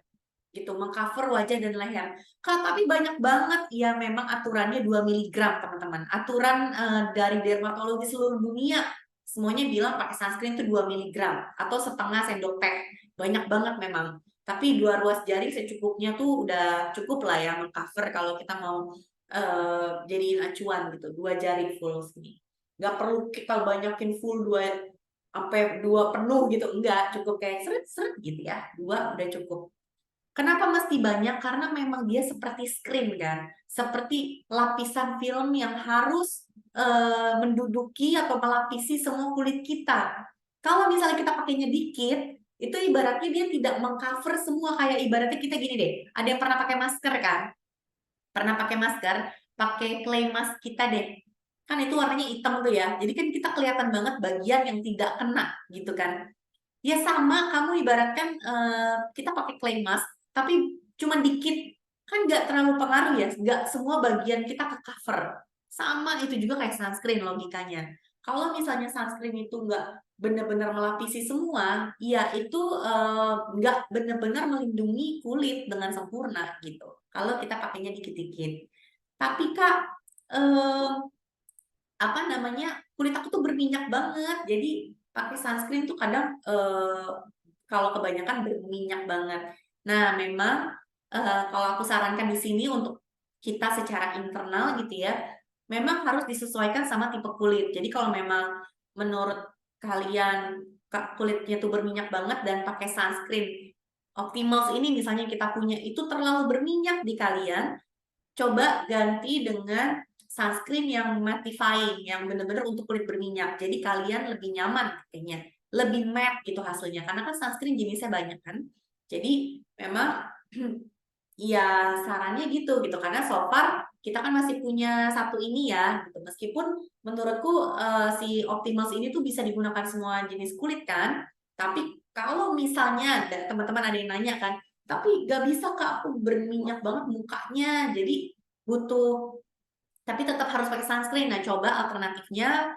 gitu, mengcover wajah dan leher. Kak, tapi banyak banget ya, memang aturannya 2 mg teman-teman. Aturan dari dermatologi seluruh dunia semuanya bilang pakai sunscreen itu 2 mg atau setengah sendok teh. Banyak banget memang. Tapi 2 ruas jari secukupnya tuh udah cukup lah ya mengcover kalau kita mau jadiin acuan gitu. 2 jari full sini. Nggak perlu kita banyakin full 2 sampai 2 penuh gitu. Enggak, cukup kayak seret-seret gitu ya. 2 udah cukup. Kenapa mesti banyak? Karena memang dia seperti screen kan, seperti lapisan film yang harus menduduki atau melapisi semua kulit kita. Kalau misalnya kita pakainya dikit, itu ibaratnya dia tidak mengcover semua, kayak ibaratnya kita gini deh. Ada yang pernah pakai masker kan? Pernah pakai masker, pakai clay mask kita deh. Kan itu warnanya hitam tuh ya. Jadi kan kita kelihatan banget bagian yang tidak kena gitu kan. Ya sama, kamu ibaratkan kita pakai clay mask, tapi cuma dikit, kan nggak terlalu pengaruh ya, nggak semua bagian kita ke cover. Sama itu juga kayak sunscreen logikanya. Kalau misalnya sunscreen itu nggak benar-benar melapisi semua, ya itu nggak benar-benar melindungi kulit dengan sempurna gitu. Kalau kita pakainya dikit-dikit. Tapi Kak, eh, apa namanya, kulit aku tuh berminyak banget, jadi pakai sunscreen tuh kadang kalau kebanyakan berminyak banget. Nah, memang kalau aku sarankan di sini untuk kita secara internal gitu ya, memang harus disesuaikan sama tipe kulit. Jadi kalau memang menurut kalian kulitnya tuh berminyak banget dan pakai sunscreen Optimals ini misalnya kita punya itu terlalu berminyak di kalian, coba ganti dengan sunscreen yang mattifying, yang benar-benar untuk kulit berminyak. Jadi kalian lebih nyaman kayaknya, lebih matte gitu hasilnya. Karena kan sunscreen jenisnya banyak kan. Jadi memang ya sarannya gitu karena so far kita kan masih punya satu ini ya gitu. Meskipun menurutku si Optimals ini tuh bisa digunakan semua jenis kulit kan. Tapi kalau misalnya teman-teman ada yang nanya kan, tapi gak bisa Kak, aku berminyak banget mukanya, jadi butuh, tapi tetap harus pakai sunscreen. Nah, coba alternatifnya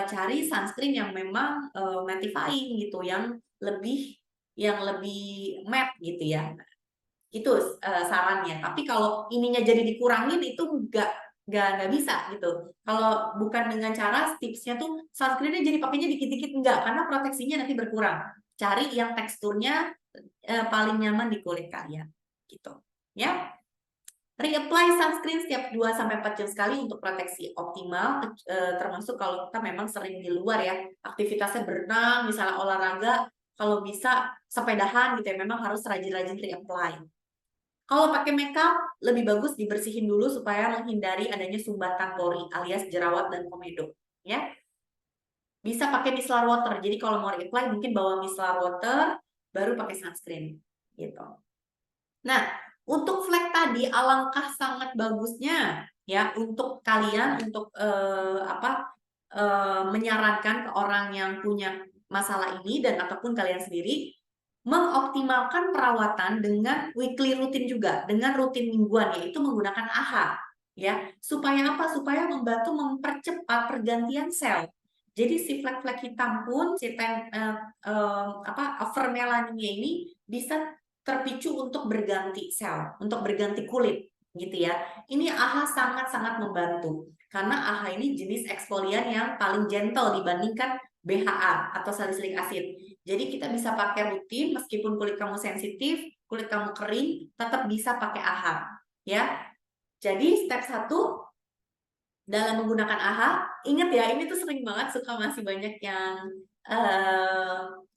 cari sunscreen yang memang mattifying gitu, yang lebih matte gitu ya. Itu sarannya. Tapi kalau ininya jadi dikurangin itu nggak bisa gitu. Kalau bukan dengan cara tipsnya tuh sunscreennya jadi pakainya dikit-dikit, enggak, karena proteksinya nanti berkurang. Cari yang teksturnya paling nyaman di kulit kalian gitu ya. Reapply sunscreen setiap 2-4 jam sekali untuk proteksi optimal, termasuk kalau kita memang sering di luar ya, aktivitasnya berenang, misalnya olahraga, kalau bisa sepedahan gitu ya, memang harus rajin-rajin reapply. Kalau pakai makeup, lebih bagus dibersihin dulu supaya menghindari adanya sumbatan pori alias jerawat dan komedo ya. Bisa pakai micellar water, jadi kalau mau reapply mungkin bawa micellar water, baru pakai sunscreen gitu. Nah, untuk flek tadi alangkah sangat bagusnya ya untuk kalian untuk menyarankan ke orang yang punya masalah ini dan ataupun kalian sendiri mengoptimalkan perawatan dengan weekly rutin juga, dengan rutin mingguan, yaitu menggunakan AHA ya. Supaya apa? Supaya membantu mempercepat pergantian sel. Jadi si flek-flek hitam pun si avermelaninya ini bisa terpicu untuk berganti sel, untuk berganti kulit gitu ya. Ini AHA sangat-sangat membantu karena AHA ini jenis eksfolian yang paling gentle dibandingkan BHA atau salicylic acid. Jadi kita bisa pakai rutin meskipun kulit kamu sensitif, kulit kamu kering, tetap bisa pakai AHA ya. Jadi step 1 dalam menggunakan AHA, ingat ya, ini tuh sering banget suka masih banyak yang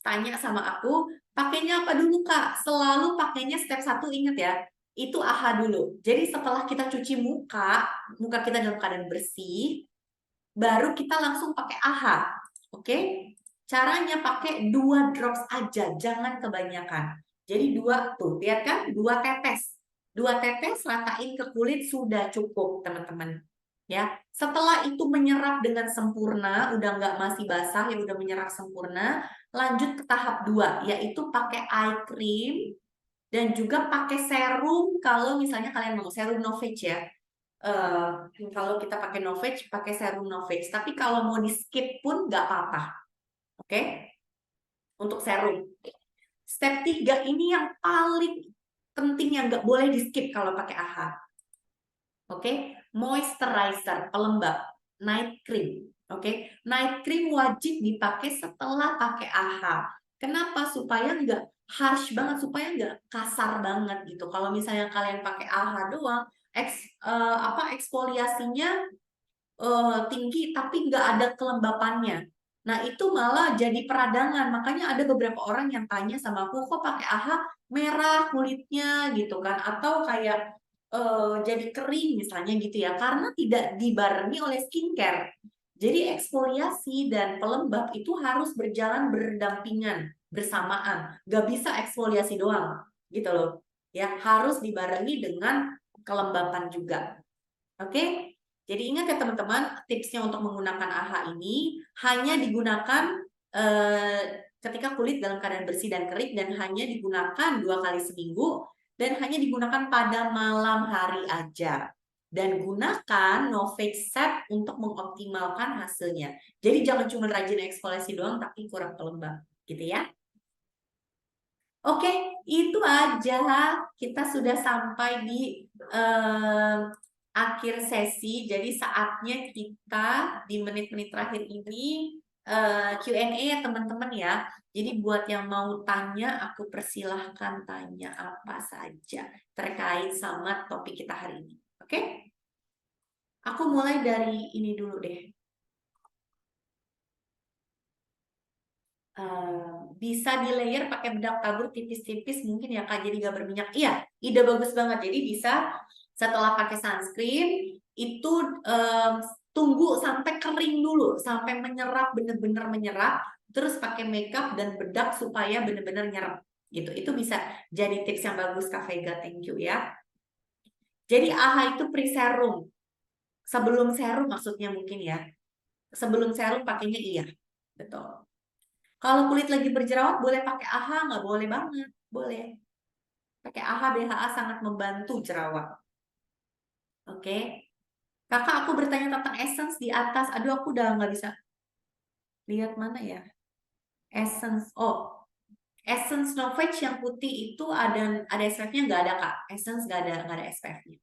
tanya sama aku, pakainya apa dulu Kak? Selalu pakainya step 1, ingat ya, itu AHA dulu. Jadi setelah kita cuci muka kita dalam keadaan bersih, baru kita langsung pakai AHA. Oke? Caranya pakai 2 drops aja, jangan kebanyakan. Jadi 2 tuh, lihat kan? 2 tetes. 2 tetes ratain ke kulit sudah cukup, teman-teman. Ya, setelah itu menyerap dengan sempurna, udah nggak masih basah ya, udah menyerap sempurna, lanjut ke tahap 2, yaitu pakai eye cream dan juga pakai serum kalau misalnya kalian mau serum Novage ya. Kalau kita pakai Novage, pakai serum Novage. Tapi kalau mau di skip pun nggak apa-apa. Oke? Untuk serum. Step 3 ini yang paling penting yang nggak boleh di skip kalau pakai AHA. Oke, moisturizer, pelembab, night cream. Oke, night cream wajib dipakai setelah pakai AHA. Kenapa? Supaya nggak harsh banget, supaya nggak kasar banget gitu. Kalau misalnya kalian pakai AHA doang, eksfoliasinya tinggi tapi nggak ada kelembapannya. Nah, itu malah jadi peradangan. Makanya ada beberapa orang yang tanya sama aku, kok pakai AHA merah kulitnya gitu kan? Atau kayak jadi kering misalnya gitu ya, karena tidak dibarengi oleh skincare. Jadi eksfoliasi dan pelembab itu harus berjalan berdampingan, bersamaan. Gak bisa eksfoliasi doang gitu loh. Ya, harus dibarengi dengan kelembapan juga. Oke? Jadi ingat ya teman-teman, tipsnya untuk menggunakan AHA ini hanya digunakan ketika kulit dalam keadaan bersih dan kering, dan hanya digunakan 2 kali seminggu, dan hanya digunakan pada malam hari aja. Dan gunakan no fake set untuk mengoptimalkan hasilnya. Jadi jangan cuma rajin eksfoliasi doang tapi kurang pelembab, gitu ya. Oke, itu aja. Kita sudah sampai di akhir sesi. Jadi saatnya kita di menit-menit terakhir ini Q&A ya teman-teman ya. Jadi buat yang mau tanya, aku persilahkan tanya apa saja terkait sama topik kita hari ini. Oke? Aku mulai dari ini dulu deh. Bisa di layer pakai bedak tabur tipis-tipis mungkin ya Kak, jadi nggak berminyak. Iya, ide bagus banget. Jadi bisa setelah pakai sunscreen itu tunggu sampai kering dulu, sampai menyerap, bener-bener menyerap, terus pakai makeup dan bedak supaya bener-bener nyerap gitu. Itu bisa jadi tips yang bagus Kak Vega, thank you ya. Jadi AHA itu pre-serum. Sebelum serum maksudnya mungkin ya. Sebelum serum pakainya iya. Betul. Kalau kulit lagi berjerawat boleh pakai AHA, nggak boleh banget, boleh. Pakai AHA BHA sangat membantu jerawat. Oke. Kakak, aku bertanya tentang essence di atas. Aduh, aku udah nggak bisa lihat mana ya. Essence. Oh, Essence Novage yang putih itu ada SPF-nya, nggak ada Kak. Essence nggak ada SPF-nya.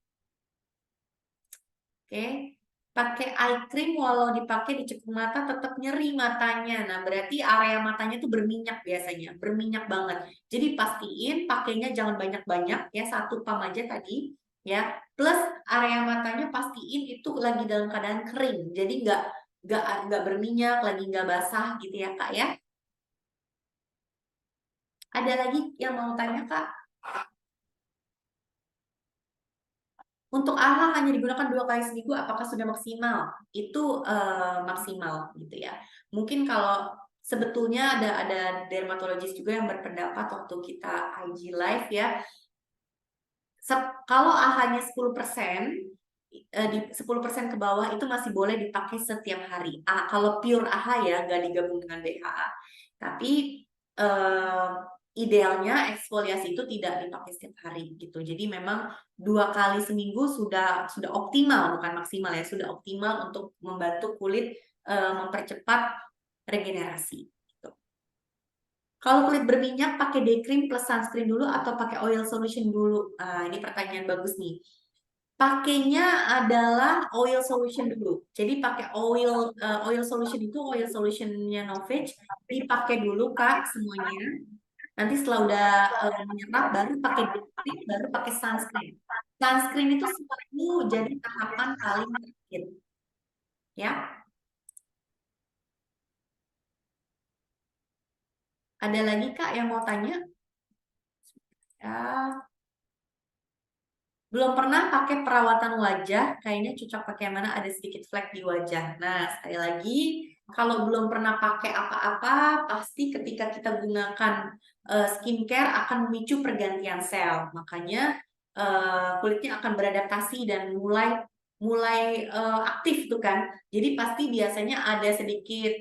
Oke. Pakai eye cream walau dipakai di cekung mata tetap nyeri matanya. Nah, berarti area matanya tuh berminyak biasanya, berminyak banget. Jadi pastiin pakainya jangan banyak-banyak ya, 1 pump aja tadi ya. Plus area matanya pastiin itu lagi dalam keadaan kering. Jadi nggak berminyak, lagi nggak basah gitu ya Kak ya. Ada lagi yang mau tanya Kak? Untuk AHA hanya digunakan 2 kali seminggu, apakah sudah maksimal? Itu maksimal gitu ya. Mungkin kalau sebetulnya ada dermatologis juga yang berpendapat waktu kita IG live ya. Kalau AHA-nya 10%, di 10% ke bawah itu masih boleh dipakai setiap hari. Kalau pure AHA ya, nggak digabung dengan BHA. Tapi idealnya eksfoliasi itu tidak dipakai setiap hari gitu. Jadi memang 2 kali seminggu sudah optimal, bukan maksimal ya, sudah optimal untuk membantu kulit mempercepat regenerasi. Gitu. Kalau kulit berminyak pakai day cream plus sunscreen dulu atau pakai oil solution dulu? Ini pertanyaan bagus nih. Pakainya adalah oil solution dulu. Jadi pakai oil solution itu oil solutionnya Novage dipakai dulu Kak semuanya. Nanti setelah udah menyerap baru pakai cream, baru pakai sunscreen. Sunscreen itu selalu jadi tahapan paling terakhir. Ya. Ada lagi Kak yang mau tanya? Ya. Belum pernah pakai perawatan wajah, kayaknya cocok pakai yang mana, ada sedikit flek di wajah. Nah, sekali lagi, kalau belum pernah pakai apa-apa, pasti ketika kita gunakan skincare akan memicu pergantian sel. Makanya kulitnya akan beradaptasi dan mulai aktif tuh kan. Jadi pasti biasanya ada sedikit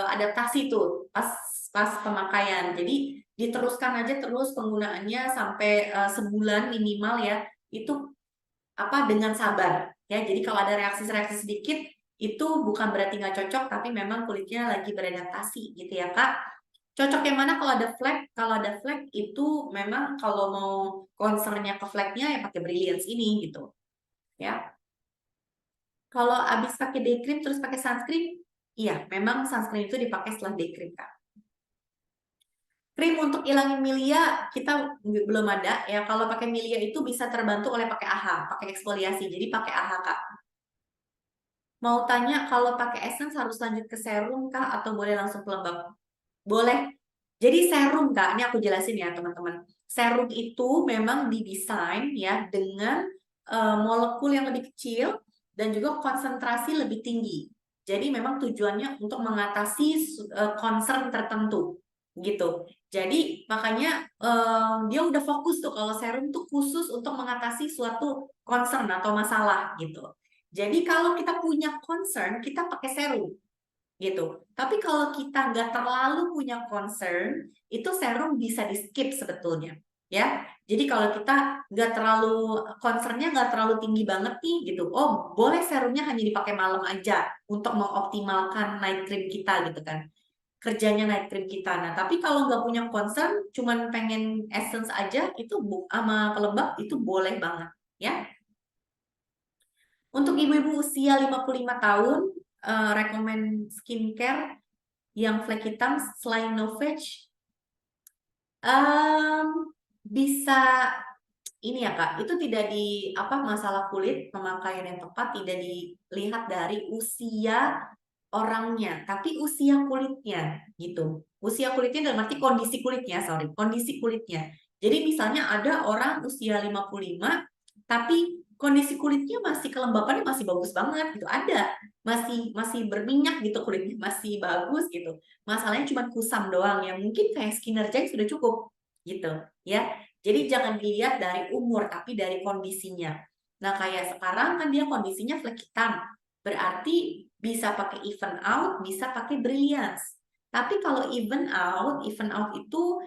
adaptasi tuh pas pemakaian. Jadi diteruskan aja terus penggunaannya sampai sebulan minimal ya. Itu dengan sabar ya. Jadi kalau ada reaksi-reaksi sedikit itu bukan berarti nggak cocok, tapi memang kulitnya lagi beradaptasi gitu ya Kak. Cocok yang mana kalau ada flag? Kalau ada flag itu memang kalau mau concernnya ke flagnya ya pakai Brilliance ini gitu. Ya. Kalau habis pakai day cream terus pakai sunscreen, iya memang sunscreen itu dipakai setelah day cream Kak. Krim untuk hilangin milia kita belum ada ya. Kalau pakai milia itu bisa terbantu oleh pakai AHA, pakai eksfoliasi. Jadi pakai AHA Kak. Mau tanya kalau pakai essence harus lanjut ke serum Kak atau boleh langsung pelembab? Boleh. Jadi serum Kak, ini aku jelasin ya teman-teman. Serum itu memang didesain ya dengan molekul yang lebih kecil dan juga konsentrasi lebih tinggi. Jadi memang tujuannya untuk mengatasi concern tertentu gitu. Jadi makanya dia udah fokus tuh kalau serum tuh khusus untuk mengatasi suatu concern atau masalah gitu. Jadi kalau kita punya concern, kita pakai serum gitu. Tapi kalau kita nggak terlalu punya concern, itu serum bisa di skip sebetulnya, ya. Jadi kalau kita nggak terlalu concernnya nggak terlalu tinggi banget nih, gitu. Oh, boleh serumnya hanya dipakai malam aja untuk mengoptimalkan night cream kita, gitu kan. Kerjanya night cream kita. Nah, tapi kalau nggak punya concern, cuman pengen essence aja, itu sama pelembab itu boleh banget, ya. Untuk ibu-ibu usia 55 tahun, rekomen skincare yang flek hitam selain Novage bisa ini ya Kak, itu tidak di apa masalah kulit pemakaian yang tepat tidak dilihat dari usia orangnya, tapi usia kulitnya gitu. Usia kulitnya dalam arti kondisi kulitnya, sorry, kondisi kulitnya. Jadi misalnya ada orang usia 55 tapi kondisi kulitnya masih kelembapannya masih bagus banget gitu. Ada, masih berminyak gitu kulitnya, masih bagus gitu. Masalahnya cuma kusam doang ya. Mungkin kayak Skinergy sudah cukup gitu ya. Jadi jangan dilihat dari umur tapi dari kondisinya. Nah, kayak sekarang kan dia kondisinya flek hitam. Berarti bisa pakai even out, bisa pakai brilliance. Tapi kalau even out itu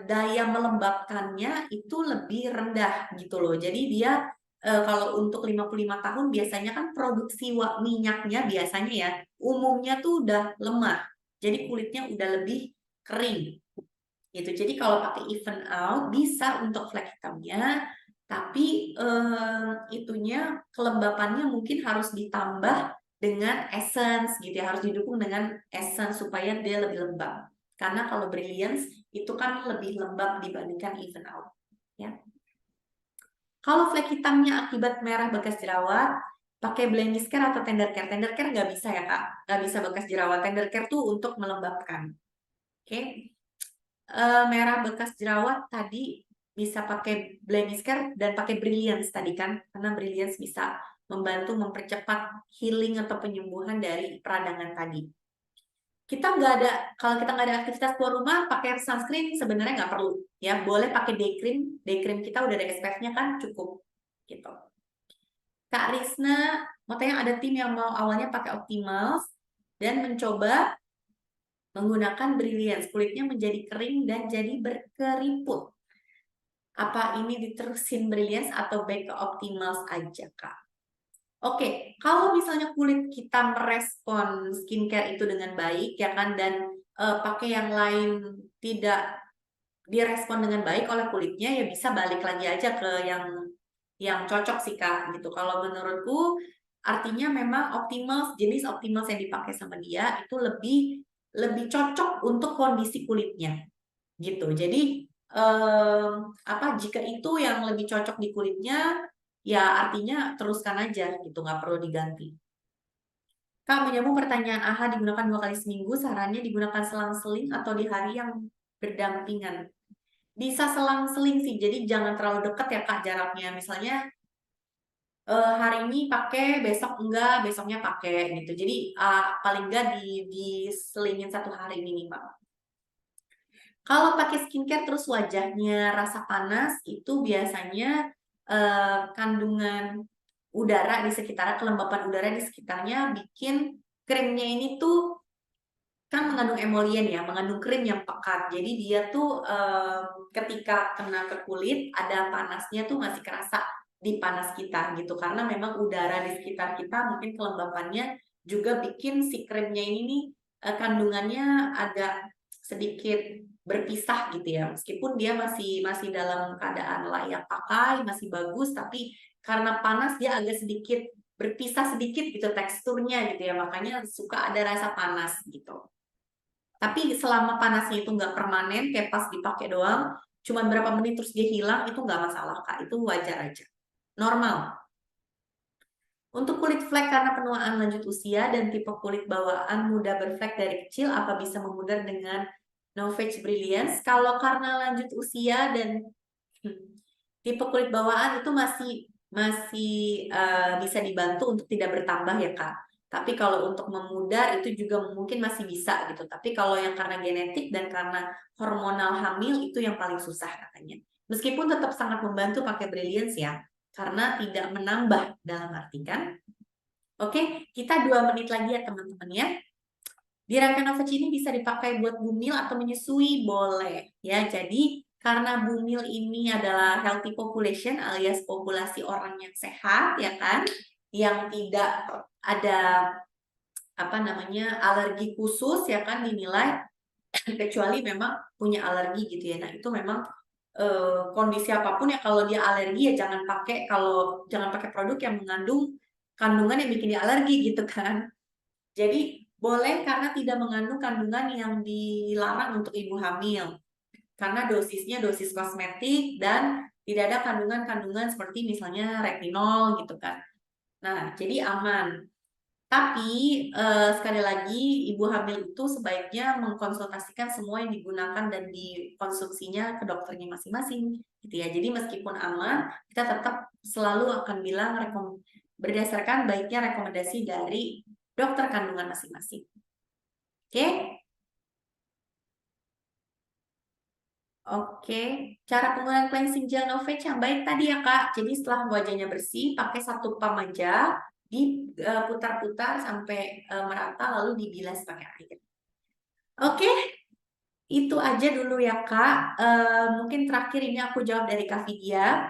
daya melembabkannya itu lebih rendah gitu loh. Jadi dia kalau untuk 55 tahun biasanya kan produksi minyaknya biasanya ya umumnya tuh udah lemah. Jadi kulitnya udah lebih kering gitu. Jadi kalau pakai even out bisa untuk flek hitamnya, tapi itunya kelembapannya mungkin harus ditambah dengan essence gitu ya, harus didukung dengan essence supaya dia lebih lembab. Karena kalau brilliance itu kan lebih lembab dibandingkan even out, ya. Kalau flek hitamnya akibat merah bekas jerawat, pakai blemish care atau tender care. Tender care nggak bisa ya Kak, nggak bisa bekas jerawat. Tender care tuh untuk melembabkan. Oke. Merah bekas jerawat tadi bisa pakai blemish care dan pakai brilliance tadi kan, karena brilliance bisa membantu mempercepat healing atau penyembuhan dari peradangan tadi. Kita nggak ada, kalau kita nggak ada aktivitas keluar rumah, pakai sunscreen sebenarnya nggak perlu ya, boleh pakai day cream kita udah ada SPF-nya kan cukup gitu. Kak Risna mau tanya, ada tim yang mau awalnya pakai Optimals dan mencoba menggunakan brilliance, kulitnya menjadi kering dan jadi berkeriput. Apa ini diterusin brilliance atau back ke Optimals aja, Kak? Oke, kalau misalnya kulit kita merespon skincare itu dengan baik, ya kan, dan pakai yang lain tidak direspon dengan baik oleh kulitnya, ya bisa balik lagi aja ke yang cocok sih, Kak, gitu. Kalau menurutku, artinya memang Optimals, jenis Optimals yang dipakai sama dia itu lebih cocok untuk kondisi kulitnya gitu. Jadi jika itu yang lebih cocok di kulitnya, ya artinya teruskan aja gitu, nggak perlu diganti. Kak, menyambung pertanyaan AHA digunakan 2 kali seminggu, sarannya digunakan selang-seling atau di hari yang berdampingan? Bisa selang-seling sih, jadi jangan terlalu dekat ya Kak jaraknya. Misalnya hari ini pakai, besok enggak, besoknya pakai gitu. Jadi paling enggak diselingin 1 hari minimal. Kalau pakai skincare terus wajahnya rasa panas, itu biasanya kandungan udara di sekitar, kelembapan udara di sekitarnya bikin krimnya ini tuh kan mengandung emollient ya, mengandung krim yang pekat. Jadi dia tuh ketika kena ke kulit, ada panasnya tuh masih kerasa di panas kita gitu. Karena memang udara di sekitar kita mungkin kelembapannya juga bikin si krimnya ini nih kandungannya agak sedikit berpisah gitu ya, meskipun dia masih dalam keadaan layak pakai, masih bagus, tapi karena panas dia agak sedikit berpisah sedikit gitu teksturnya gitu ya, makanya suka ada rasa panas gitu. Tapi selama panasnya itu nggak permanen, kayak pas dipakai doang, cuman berapa menit terus dia hilang, itu nggak masalah Kak, itu wajar aja, normal. Untuk kulit flek karena penuaan lanjut usia dan tipe kulit bawaan mudah berflek dari kecil, apa bisa memudar dengan Novage Brilliance? Kalau karena lanjut usia dan tipe kulit bawaan itu masih bisa dibantu untuk tidak bertambah ya Kak. Tapi kalau untuk memudar itu juga mungkin masih bisa gitu. Tapi kalau yang karena genetik dan karena hormonal hamil itu yang paling susah katanya. Meskipun tetap sangat membantu pakai Brilliance ya, karena tidak menambah dalam arti kan. Oke, kita 2 menit lagi ya teman-teman ya. Di Novage ini bisa dipakai buat bumil atau menyusui, boleh ya. Jadi karena bumil ini adalah healthy population alias populasi orang yang sehat ya kan, yang tidak ada apa namanya alergi khusus ya kan dinilai, kecuali memang punya alergi gitu ya. Nah itu memang kondisi apapun ya, kalau dia alergi ya jangan pakai produk yang mengandung kandungan yang bikin dia alergi gitu kan. Jadi boleh karena tidak mengandung kandungan yang dilarang untuk ibu hamil. Karena dosisnya dosis kosmetik dan tidak ada kandungan-kandungan seperti misalnya retinol gitu kan. Nah, jadi aman. Tapi sekali lagi ibu hamil itu sebaiknya mengkonsultasikan semua yang digunakan dan dikonsumsinya ke dokternya masing-masing gitu ya. Jadi meskipun aman, kita tetap selalu akan bilang berdasarkan baiknya rekomendasi dari dokter kandungan masing-masing. Oke? Oke, cara penggunaan cleansing gel Novage yang baik tadi ya Kak. Jadi setelah wajahnya bersih, pakai 1 pump aja, diputar-putar sampai merata, lalu dibilas pakai air. Oke, itu aja dulu ya Kak. Mungkin terakhir ini aku jawab dari Kak Vidya.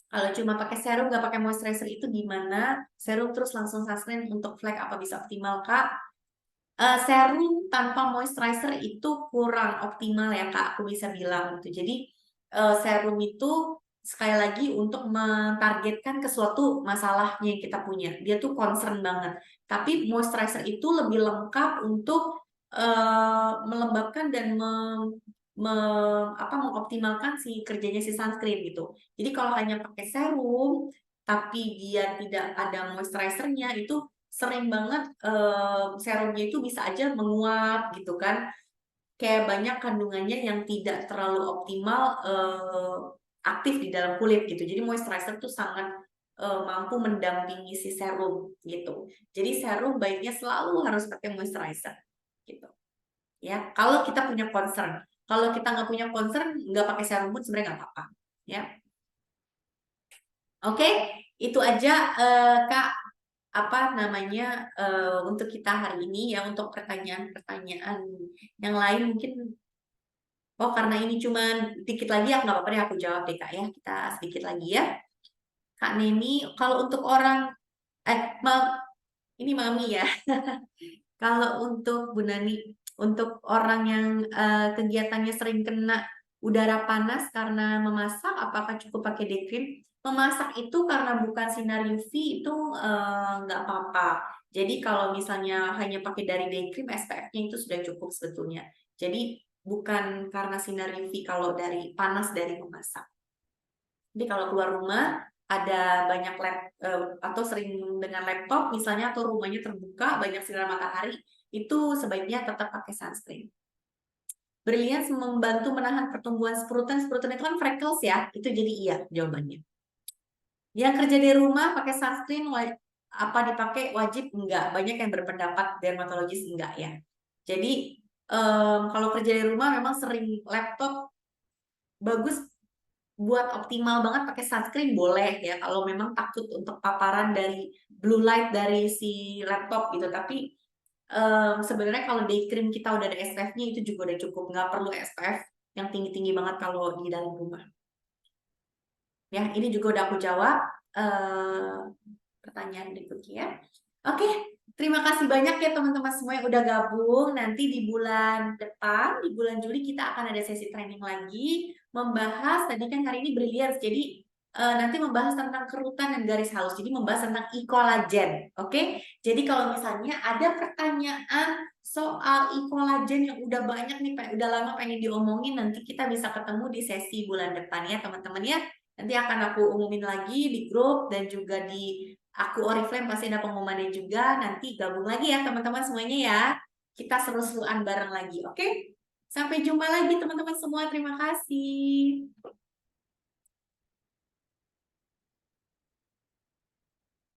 Kalau cuma pakai serum nggak pakai moisturizer itu gimana? Serum terus langsung sunscreen untuk flek apa bisa optimal Kak? Serum tanpa moisturizer itu kurang optimal ya Kak, aku bisa bilang gitu. Jadi serum itu sekali lagi untuk mentargetkan ke suatu masalahnya yang kita punya. Dia tuh concern banget. Tapi moisturizer itu lebih lengkap untuk melembabkan dan mengoptimalkan si kerjanya si sunscreen gitu. Jadi kalau hanya pakai serum tapi dia tidak ada moisturizernya, itu sering banget serumnya itu bisa aja menguap gitu kan, kayak banyak kandungannya yang tidak terlalu optimal aktif di dalam kulit gitu. Jadi moisturizer tuh sangat mampu mendampingi si serum gitu. Jadi serum baiknya selalu harus pakai moisturizer gitu ya, kalau kita punya concern. Kalau kita nggak punya concern, nggak pakai serum pun sebenarnya nggak apa-apa ya. Oke, itu aja Kak, apa namanya untuk kita hari ini ya. Untuk pertanyaan-pertanyaan yang lain mungkin karena ini cuma dikit lagi ya, nggak apa-apa deh aku jawab deh Kak ya. Kita sedikit lagi ya. Kak Neni, kalau untuk orang ini Mami ya. Kalau untuk Bu Nani, untuk orang yang kegiatannya sering kena udara panas karena memasak, apakah cukup pakai day cream? Memasak itu karena bukan sinar UV itu nggak apa-apa. Jadi kalau misalnya hanya pakai dari day cream, SPF-nya itu sudah cukup sebetulnya. Jadi bukan karena sinar UV kalau dari panas dari memasak. Jadi kalau keluar rumah ada banyak atau sering dengan laptop misalnya, atau rumahnya terbuka banyak sinar matahari, itu sebaiknya tetap pakai sunscreen. Brilliance membantu menahan pertumbuhan sprutan. Sprutan itu kan freckles ya, itu jadi iya jawabannya. Yang kerja di rumah pakai sunscreen apa dipakai wajib? Enggak. Banyak yang berpendapat dermatologis enggak ya. Jadi kalau kerja di rumah memang sering laptop, bagus buat optimal banget pakai sunscreen boleh ya, kalau memang takut untuk paparan dari blue light dari si laptop gitu. Tapi sebenarnya kalau day cream kita udah ada SPF-nya itu juga udah cukup, nggak perlu SPF yang tinggi-tinggi banget kalau di dalam rumah. Ya, ini juga udah aku jawab pertanyaan berikutnya. Oke, terima kasih banyak ya teman-teman semua yang udah gabung. Nanti di bulan depan, di bulan Juli kita akan ada sesi training lagi membahas tadi kan hari ini brilliance. Jadi nanti membahas tentang kerutan dan garis halus. Jadi membahas tentang e-collagen. Oke? Jadi kalau misalnya ada pertanyaan soal e-collagen yang udah banyak nih, udah lama pengen diomongin, nanti kita bisa ketemu di sesi bulan depan ya teman-teman ya. Nanti akan aku umumin lagi di grup dan juga di Aku Oriflame pasti ada pengumumannya juga. Nanti gabung lagi ya teman-teman semuanya ya. Kita seru-seruan bareng lagi, oke? Sampai jumpa lagi teman-teman semua. Terima kasih.